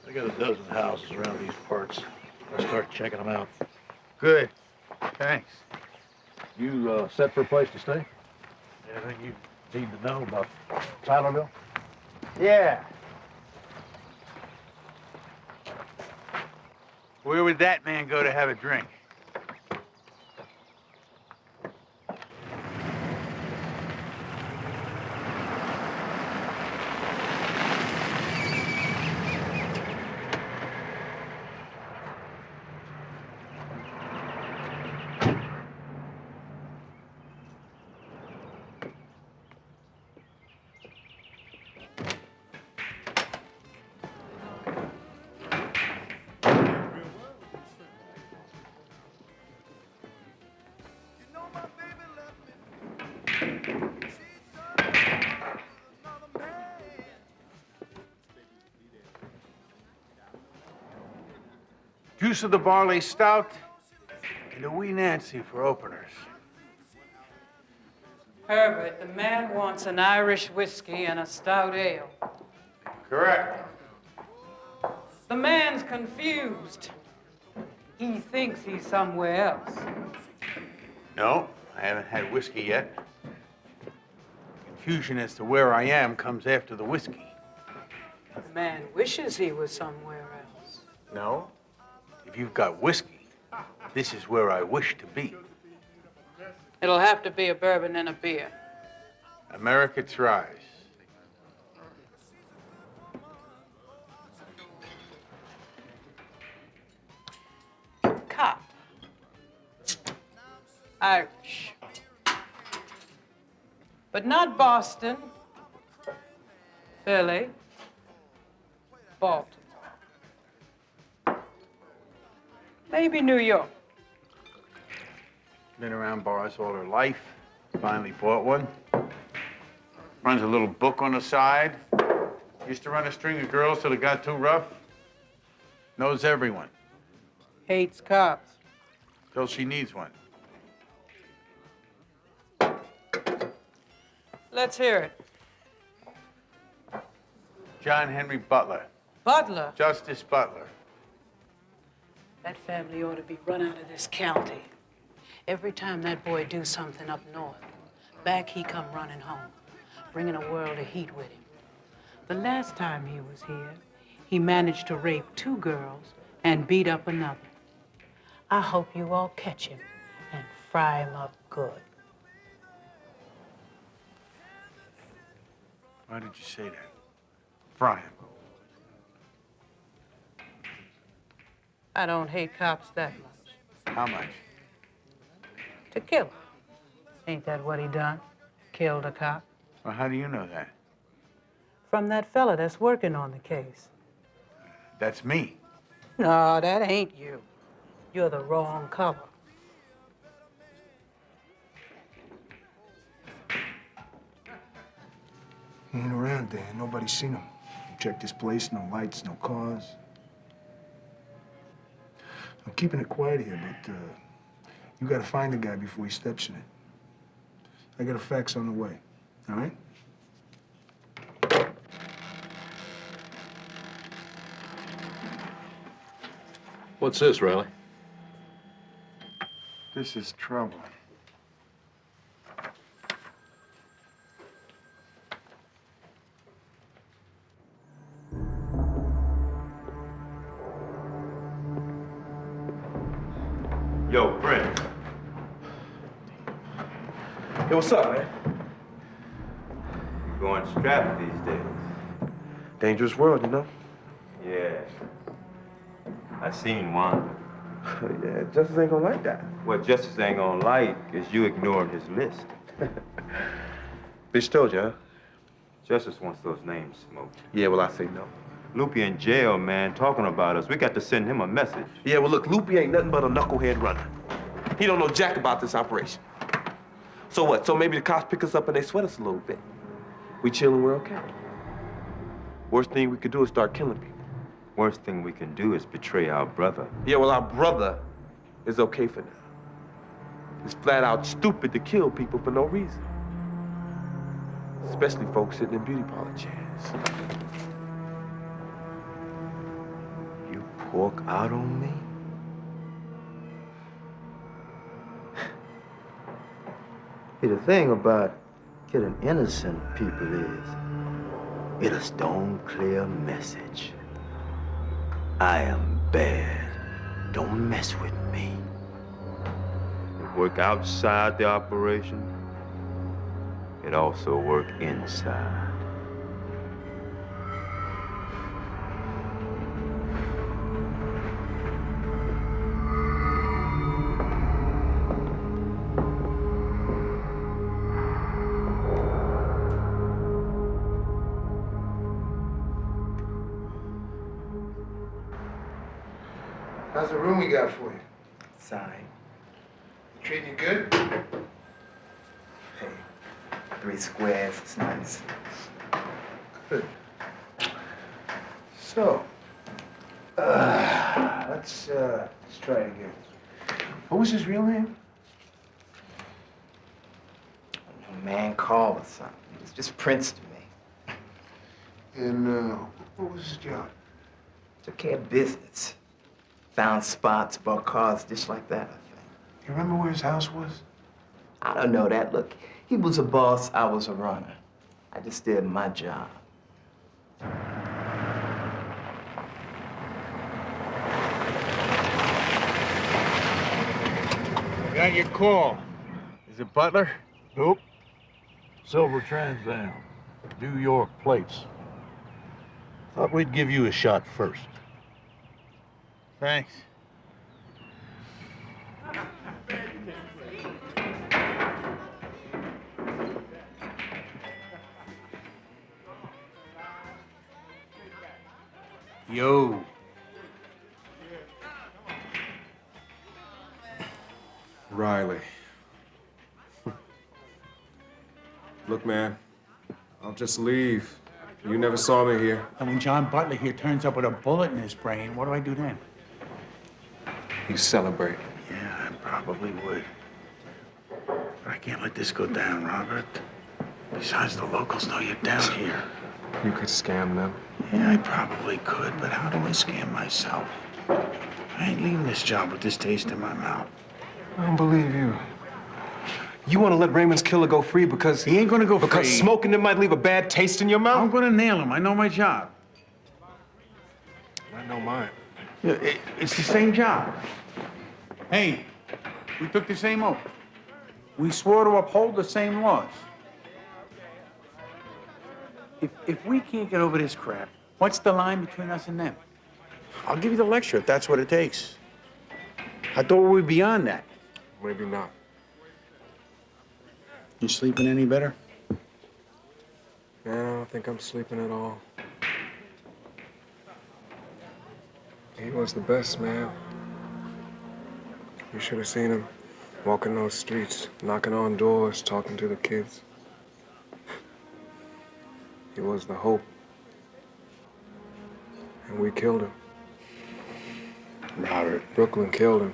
I got a dozen houses around these parts. I'll start checking them out. Good. Thanks. You set for a place to stay? Anything you need to know about Tylerville? Yeah. Where would that man go to have a drink? Juice of the barley stout and a wee Nancy for openers. Herbert, the man wants an Irish whiskey and a stout ale. Correct. The man's confused. He thinks he's somewhere else. No, I haven't had whiskey yet. Confusion as to where I am comes after the whiskey. The man wishes he was somewhere else. No. If you've got whiskey, this is where I wish to be. It'll have to be a bourbon and a beer. America tries. Cop. Irish. But not Boston, Philly, Baltimore. Maybe New York. Been around bars all her life. Finally bought one. Runs a little book on the side. Used to run a string of girls till it got too rough. Knows everyone. Hates cops. Till she needs one. Let's hear it. John Henry Butler. Butler? Justice Butler. That family ought to be run out of this county. Every time that boy do something up north, back he come running home, bringing a world of heat with him. The last time he was here, he managed to rape 2 girls and beat up another. I hope you all catch him and fry him up good. Why did you say that? Fry him. I don't hate cops that much. How much? To kill him. Ain't that what he done? Killed a cop? Well, how do you know that? From that fella that's working on the case. That's me. No, that ain't you. You're the wrong color. He ain't around there. Nobody's seen him. Checked this place, no lights, no cars. I'm keeping it quiet here, but you gotta find the guy before he steps in it. I got a fax on the way, all right? What's this, Riley? This is trouble. Yo, Brent. Yo, what's up, man? You're going strapped these days. Dangerous world, you know? Yeah. I seen one. Yeah, Justice ain't gonna like that. What Justice ain't gonna like is you ignoring his list. Bitch told you, huh? Justice wants those names smoked. Yeah, well, I say no. Loopy in jail, man, talking about us. We got to send him a message. Yeah, well, look, Loopy ain't nothing but a knucklehead runner. He don't know jack about this operation. So what? So maybe the cops pick us up and they sweat us a little bit. We chill and we're okay. Worst thing we could do is start killing people. Worst thing we can do is betray our brother. Yeah, well, our brother is okay for now. It's flat out stupid to kill people for no reason. Especially folks sitting in beauty parlor chairs. You pork out on me? See, the thing about killing innocent people is it's a stone clear message. I am bad. Don't mess with me. It work outside the operation. It also work inside. How's the room we got for you? It's all right. Treating you good? Hey, 3 squares, it's nice. Good. So, let's try it again. What was his real name? A man called or something. It was just Prince to me. And what was his job? Took care of business. Found spots, bought cars just like that, I think. You remember where his house was? I don't know that. Look, he was a boss, I was a runner. I just did my job. I got your call. Is it Butler? Nope. Silver Trans Am. New York plates. Thought we'd give you a shot first. Thanks. Yo. Riley. Look, man, I'll just leave. You never saw me here. And when John Butler here turns up with a bullet in his brain, what do I do then? You celebrate. Yeah, I probably would. But I can't let this go down, Robert. Besides, the locals know you're down here. You could scam them. Yeah, I probably could, but how do I scam myself? I ain't leaving this job with this taste in my mouth. I don't believe you. You want to let Raymond's killer go free because... He ain't gonna go because free. Smoking him might leave a bad taste in your mouth? I'm gonna nail him. I know my job. I know mine. Yeah, it's the same job. Hey, we took the same oath. We swore to uphold the same laws. If we can't get over this crap, what's the line between us and them? I'll give you the lecture if that's what it takes. I thought we were beyond that. Maybe not. You sleeping any better? Man, I don't think I'm sleeping at all. He was the best, man. You should have seen him walking those streets, knocking on doors, talking to the kids. He was the hope. And we killed him. Robert. Brooklyn killed him.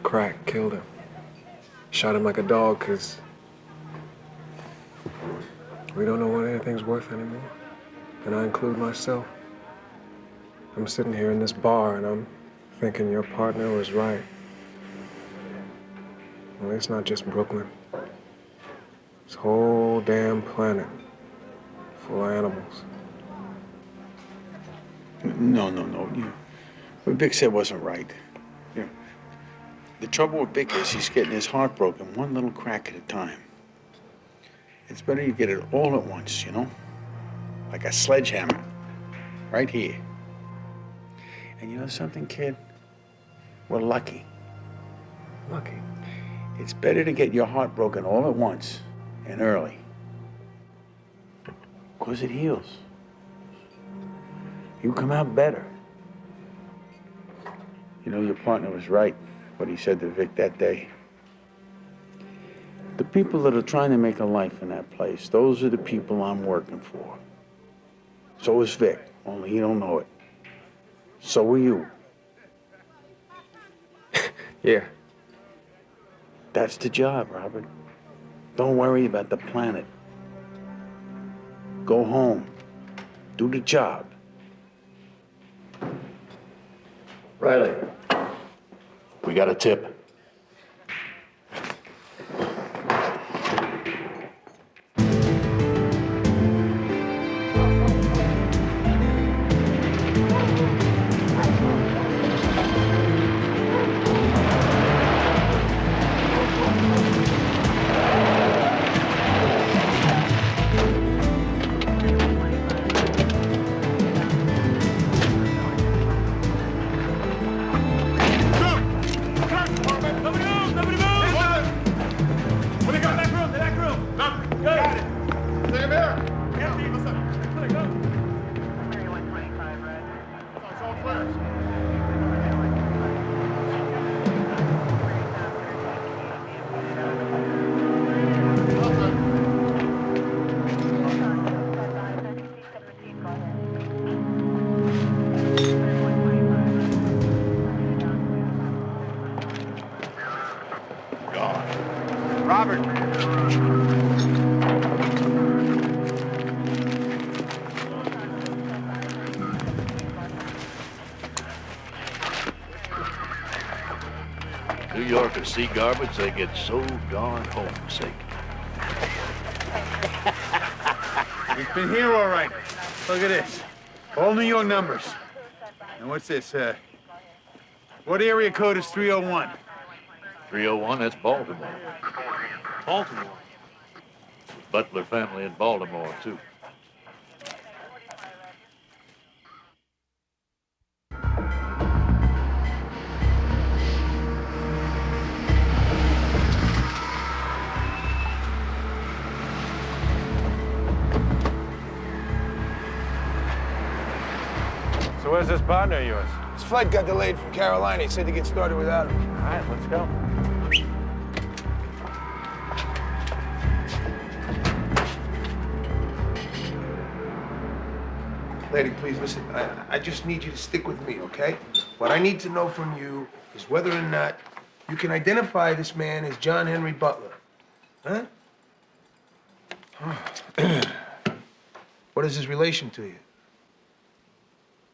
Crack killed him. Shot him like a dog, 'cause we don't know what anything's worth anymore. And I include myself. I'm sitting here in this bar and I'm thinking your partner was right. Well, it's not just Brooklyn. This whole damn planet full of animals. No. What Vic said wasn't right. You know, the trouble with Vic is he's getting his heart broken one little crack at a time. It's better you get it all at once, you know? Like a sledgehammer. Right here. And you know something, kid? We're lucky. Lucky? It's better to get your heart broken all at once and early. 'Cause it heals. You come out better. You know, your partner was right, what he said to Vic that day. The people that are trying to make a life in that place, those are the people I'm working for. So is Vic, only you don't know it. So are you. Yeah. That's the job, Robert. Don't worry about the planet. Go home. Do the job. Riley, we got a tip. New Yorkers see garbage, they get so darn homesick. We've been here all right. Look at this. All New York numbers. And what's this? What area code is 301? 301, that's Baltimore. Baltimore. Butler family in Baltimore, too. So where's this partner of yours? His flight got delayed from Carolina. He said to get started without him. All right, let's go. Lady, please listen. I just need you to stick with me, okay? What I need to know from you is whether or not you can identify this man as John Henry Butler. Huh? What is his relation to you?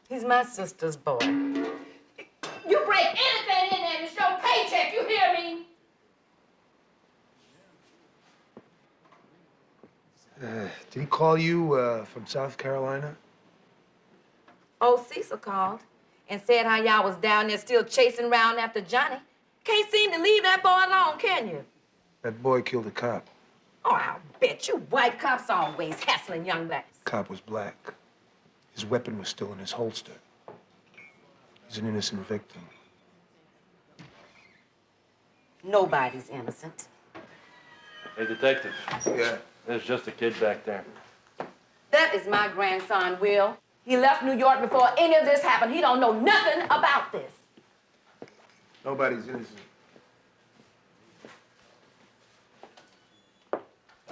He's my sister's boy. You break anything in there, it's your paycheck, you hear me? Did he call you from South Carolina? Old Cecil called and said how y'all was down there still chasing around after Johnny. Can't seem to leave that boy alone, can you? That boy killed a cop. Oh, I'll bet you white cops always hassling young blacks. Cop was black. His weapon was still in his holster. He's an innocent victim. Nobody's innocent. Hey, detective. Yeah? There's just a kid back there. That is my grandson, Will. He left New York before any of this happened. He don't know nothing about this. Nobody's innocent.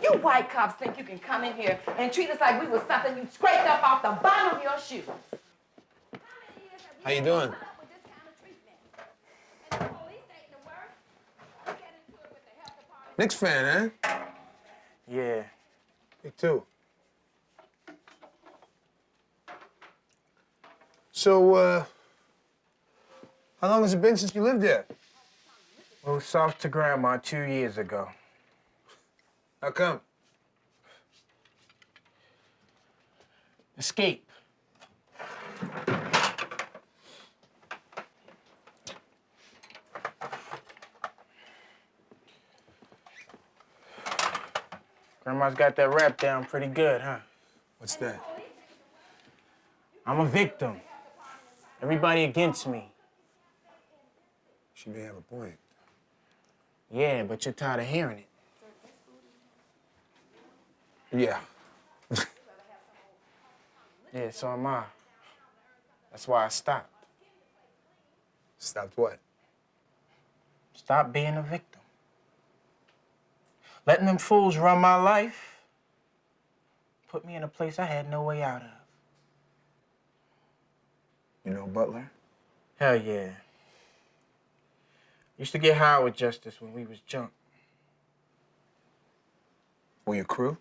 You white cops think you can come in here and treat us like we was something you scraped up off the bottom of your shoes. How you doing? Knicks fan, huh? Yeah. Me too. So, how long has it been since you lived there? Moved south to Grandma 2 years ago. How come? Escape. Grandma's got that rap down pretty good, huh? What's that? I'm a victim. Everybody against me. She may have a point. Yeah, but you're tired of hearing it. Yeah. Yeah, so am I. That's why I stopped. Stopped what? Stop being a victim. Letting them fools run my life put me in a place I had no way out of. You know Butler? Hell yeah. Used to get high with Justice when we was junk. Or your crew?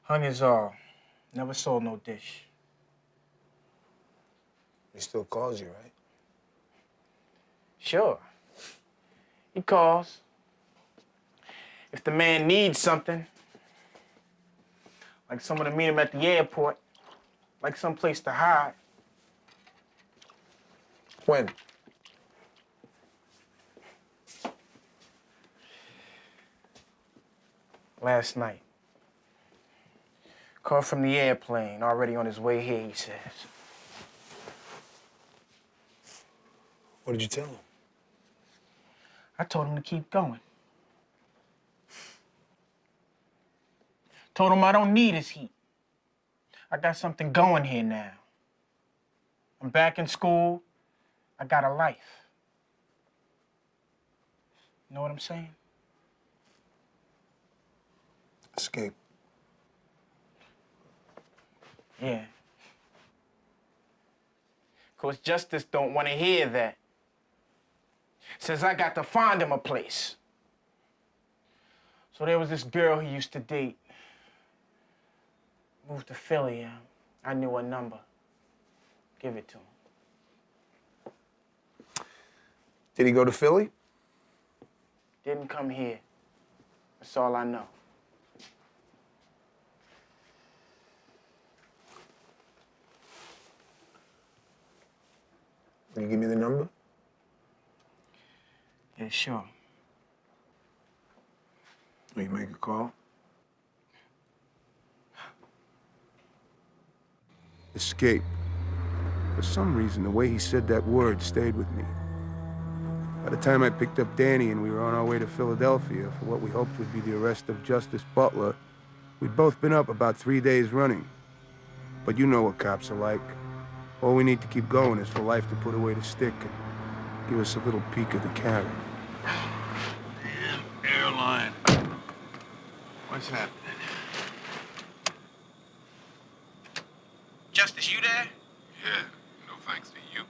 Honey's all. Never sold no dish. He still calls you, right? Sure. He calls. If the man needs something, like someone to meet him at the airport, like someplace to hide. When? Last night. Called from the airplane, already on his way here, he says. What did you tell him? I told him to keep going. Told him I don't need his heat. I got something going here now. I'm back in school. I got a life. You know what I'm saying? Escape. Yeah. 'Cause Justice don't want to hear that. Says I got to find him a place. So there was this girl he used to date. Moved to Philly. I knew her number. Give it to him. Did he go to Philly? Didn't come here. That's all I know. Can you give me the number? Yeah, sure. Will you make a call? Escape. For some reason, the way he said that word stayed with me. By the time I picked up Danny and we were on our way to Philadelphia for what we hoped would be the arrest of Justice Butler, we'd both been up about 3 days running. But you know what cops are like. All we need to keep going is for life to put away the stick and give us a little peek of the carrot. Damn airline. What's happening? Justice, you there? Yeah, no thanks to you.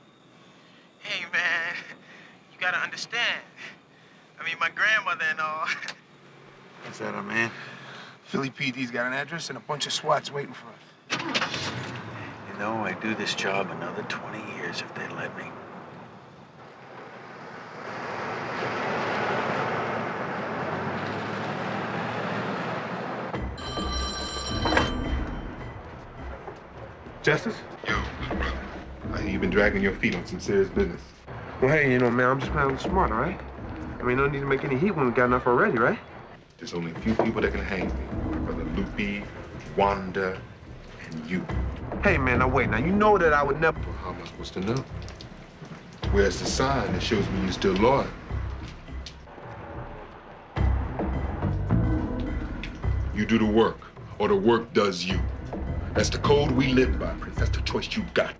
Hey, man, you gotta understand. I mean, my grandmother and all. What's that, man? Philly PD's got an address and a bunch of SWATs waiting for us. You know, I'd do this job another 20 years if they'd let me. Justice? Yo, good brother. I hear you've been dragging your feet on some serious business. Well, hey, you know, man, I'm just playing smart, all right? I mean, no need to make any heat when we got enough already, right? There's only a few people that can hang me. My brother Loopy, Wanda, and you. Hey, man, now wait. Now, you know that I would never... Well, how am I supposed to know? Where's the sign that shows me you're still loyal? You do the work, or the work does you. That's the code we live by, Prince. That's the choice you got.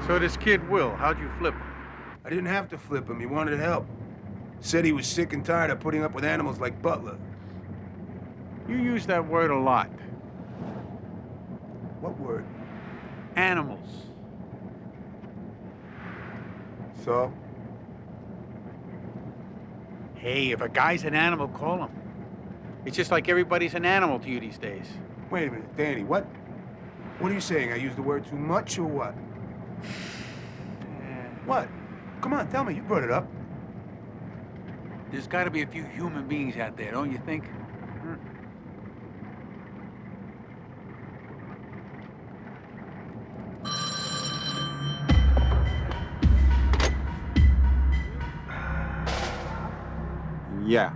So this kid Will, how'd you flip him? I didn't have to flip him. He wanted help. Said he was sick and tired of putting up with animals like Butler. You use that word a lot. What word? Animals. So? Hey, if a guy's an animal, call him. It's just like everybody's an animal to you these days. Wait a minute, Danny, what? What are you saying? I used the word too much or what? What? Come on, tell me. You brought it up. There's got to be a few human beings out there, don't you think? Yeah.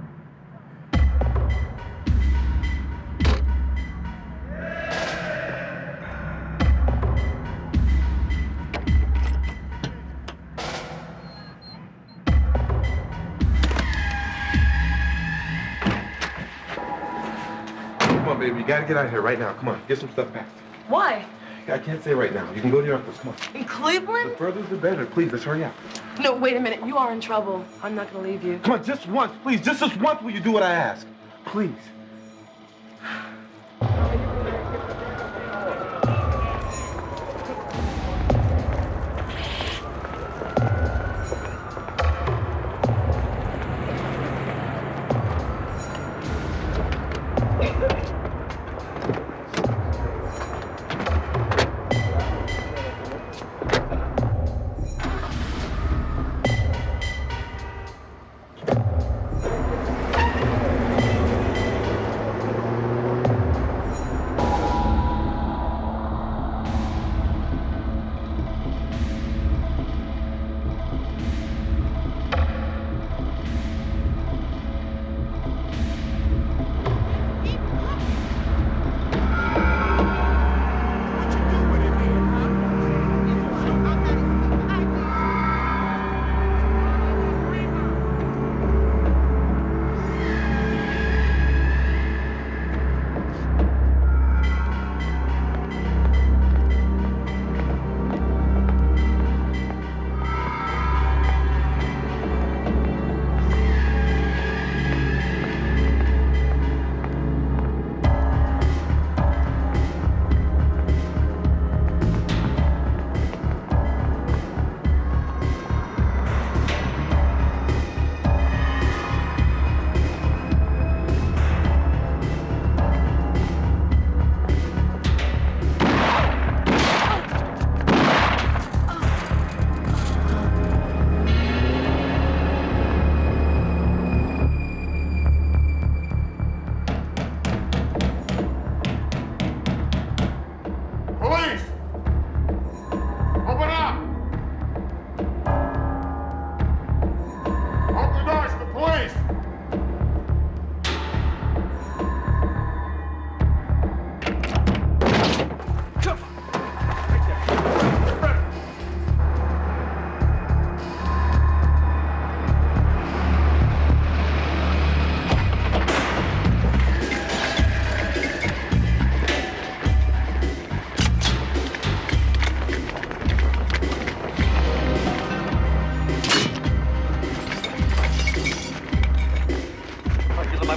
Come on, baby. You gotta get out of here right now. Come on, get some stuff packed. Why? I can't say right now. You can go to your uncle's. Come on. In Cleveland? The further the better. Please, let's hurry up. No, wait a minute. You are in trouble. I'm not gonna leave you. Come on, just once, please. Just this once will you do what I ask? Please.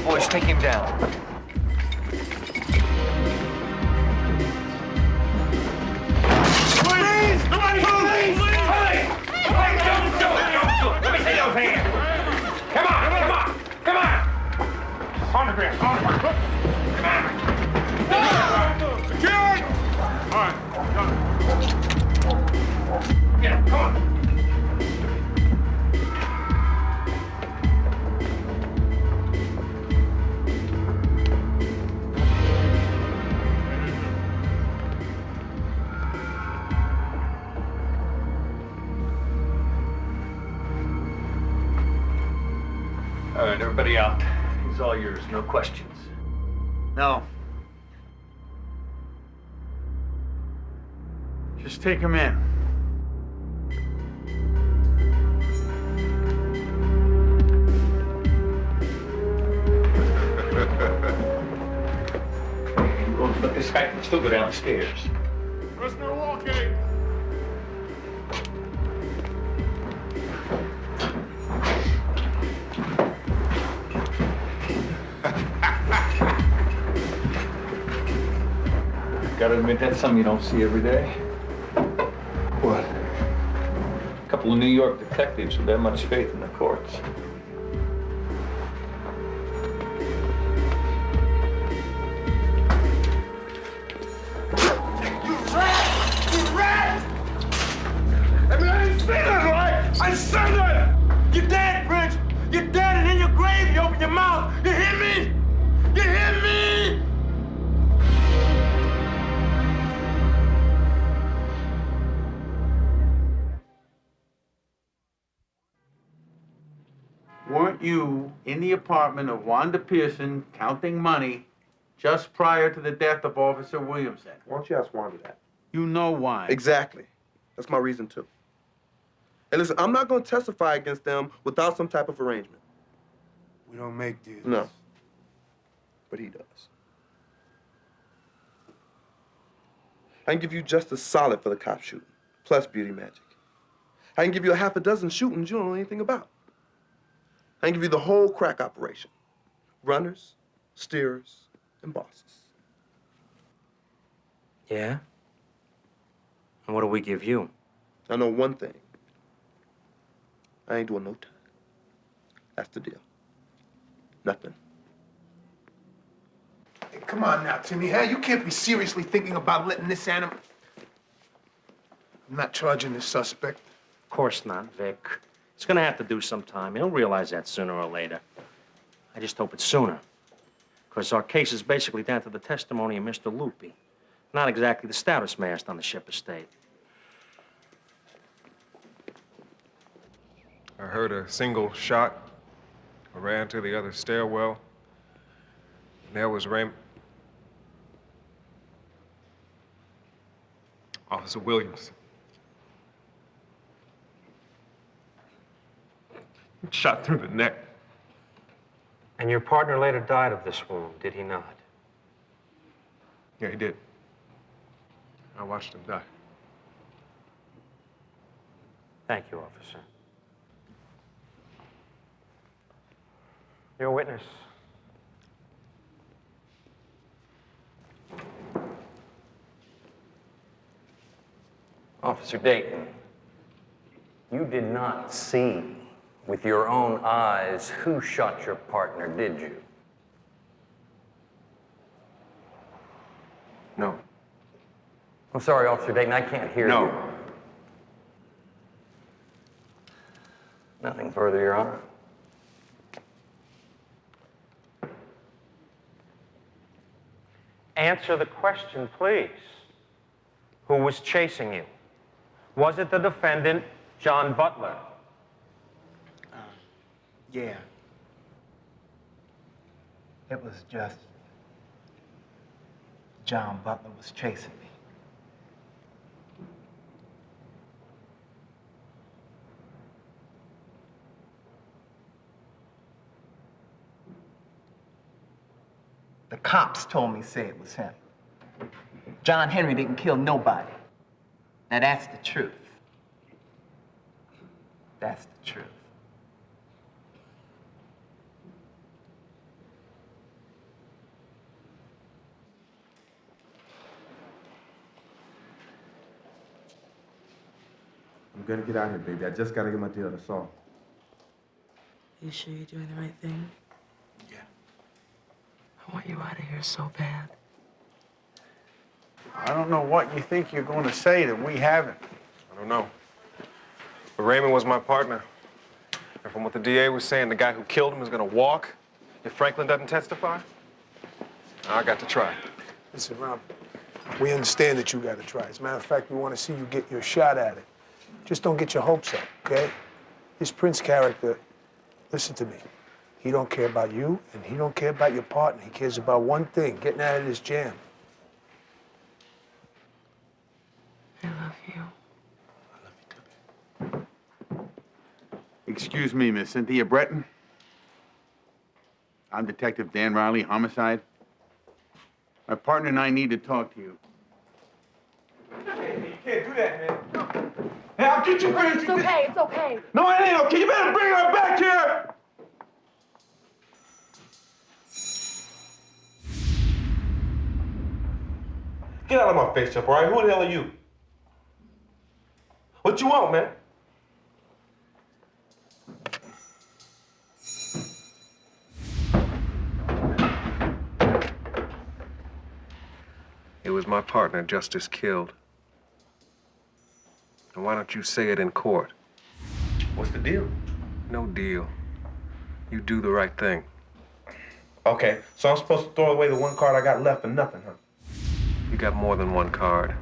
Boys, take him down. Please! Nobody! Please! Don't do it! Let me see those hands! Come on! Come on! On the ground! On the ground! Come on! Secure! All right, done. Get him, come on! All right, everybody out. He's all yours, no questions. No. Just take him in. Well, but this guy can still go downstairs. Prisoner walking! Gotta admit, that's something you don't see every day. What? A couple of New York detectives with that much faith in the courts. I mean, I didn't say that, right? I said that! You're dead, Rich! You're dead, and in your grave, you open your mouth! You hear me? You hear me? Weren't you in the apartment of Wanda Pearson counting money just prior to the death of Officer Williamson? Why don't you ask Wanda that? You know why. Exactly. That's my reason, too. And listen, I'm not going to testify against them without some type of arrangement. We don't make deals. No. But he does. I can give you just as solid for the cop shooting, plus beauty magic. I can give you a half a dozen shootings you don't know anything about. I can give you the whole crack operation. Runners, steerers, and bosses. Yeah? And what do we give you? I know one thing. I ain't doing no time. That's the deal. Nothing. Hey, come on now, Timmy, huh? You can't be seriously thinking about letting this animal... I'm not charging this suspect. Of course not, Vic. He's gonna have to do some time. He'll realize that sooner or later. I just hope it's sooner. Because our case is basically down to the testimony of Mr. Loopy. Not exactly the stoutest mast on the ship estate. I heard a single shot. I ran to the other stairwell. And there was Raymond. Officer Williams. Shot through the neck. And your partner later died of this wound, did he not? Yeah, he did. I watched him die. Thank you, officer. You're a witness. Officer Dayton, you did not see with your own eyes who shot your partner, did you? No. I'm sorry, Officer Dayton, I can't hear you. Nothing further, Your Honor. Answer the question, please. Who was chasing you? Was it the defendant, John Butler? Yeah. It was just John Butler was chasing me. The cops told me say it was him. John Henry didn't kill nobody. Now that's the truth. That's the truth. I'm gonna get out of here, baby. I just gotta get my deal, that's all. You sure you're doing the right thing? Yeah. I want you out of here so bad. I don't know what you think you're going to say that we haven't. I don't know. But Raymond was my partner. And from what the DA was saying, the guy who killed him is gonna walk if Franklin doesn't testify. I got to try. Listen, Rob, we understand that you got to try. As a matter of fact, we want to see you get your shot at it. Just don't get your hopes up, okay? This Prince character, listen to me. He don't care about you, and he don't care about your partner. He cares about one thing, getting out of this jam. I love you. Excuse me, Miss Cynthia Breton. I'm Detective Dan Riley, homicide. My partner and I need to talk to you. Hey, you can't do that, man. Hey, I'll get you first. It's okay, it's okay. No, it ain't okay. You better bring her back here. Get out of my face, Chump, all right? Who the hell are you? What you want, man? It was my partner Justice killed. And why don't you say it in court? What's the deal? No deal. You do the right thing. Okay, so I'm supposed to throw away the one card I got left for nothing, huh? You got more than one card.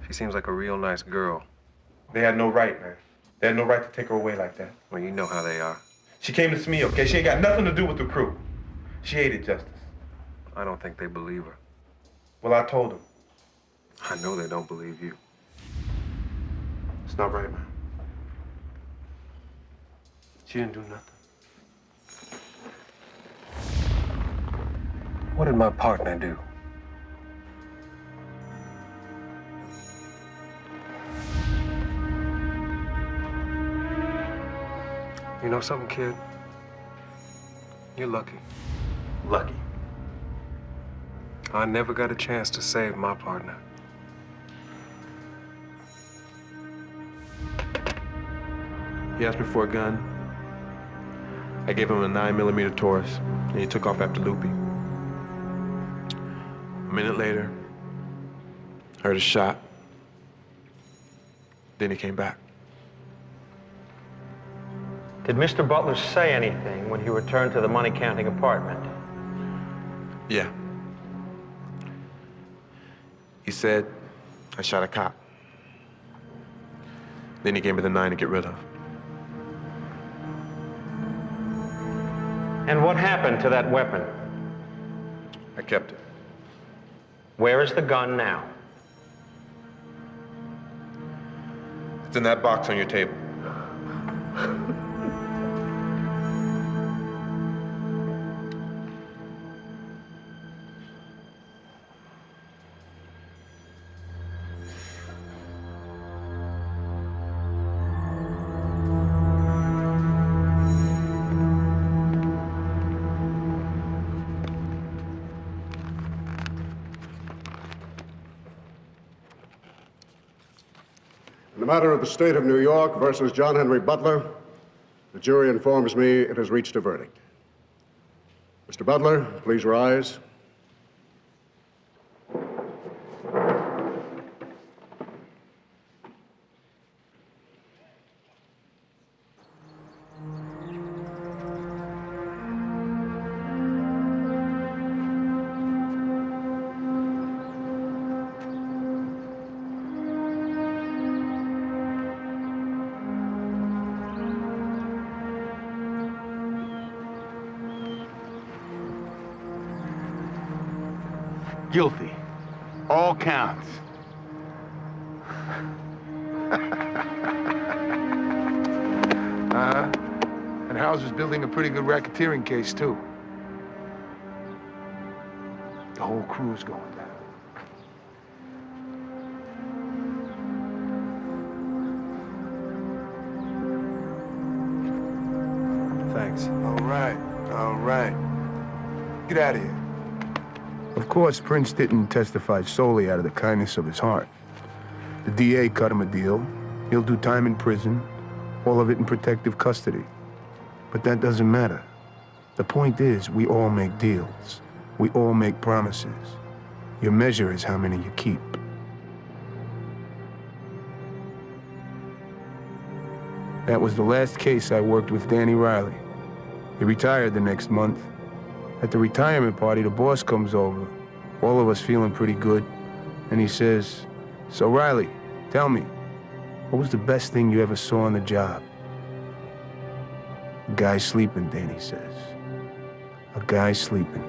She seems like a real nice girl. They had no right, man. They had no right to take her away like that. Well, you know how they are. She came to see me, okay? She ain't got nothing to do with the crew. She hated Justice. I don't think they believe her. Well, I told them. I know they don't believe you. It's not right, man. She didn't do nothing. What did my partner do? You know something, kid? You're lucky. Lucky. I never got a chance to save my partner. He asked me for a gun. I gave him a 9mm Taurus, and he took off after Loopy. A minute later, heard a shot. Then he came back. Did Mr. Butler say anything when he returned to the money-counting apartment? Yeah. He said, I shot a cop. Then he gave me the 9 to get rid of. And what happened to that weapon? I kept it. Where is the gun now? It's in that box on your table. In the matter of the state of New York versus John Henry Butler, the jury informs me it has reached a verdict. Mr. Butler, please rise. Guilty. All counts. And Hauser's building a pretty good racketeering case, too. The whole crew's going down. Thanks. All right. Get out of here. Of course, Prince didn't testify solely out of the kindness of his heart. The DA cut him a deal. He'll do time in prison, all of it in protective custody. But that doesn't matter. The point is, we all make deals. We all make promises. Your measure is how many you keep. That was the last case I worked with Danny Riley. He retired the next month. At the retirement party, the boss comes over, all of us feeling pretty good, and he says, "So Riley, tell me, what was the best thing you ever saw on the job?" "A guy sleeping," Danny says. "A guy sleeping."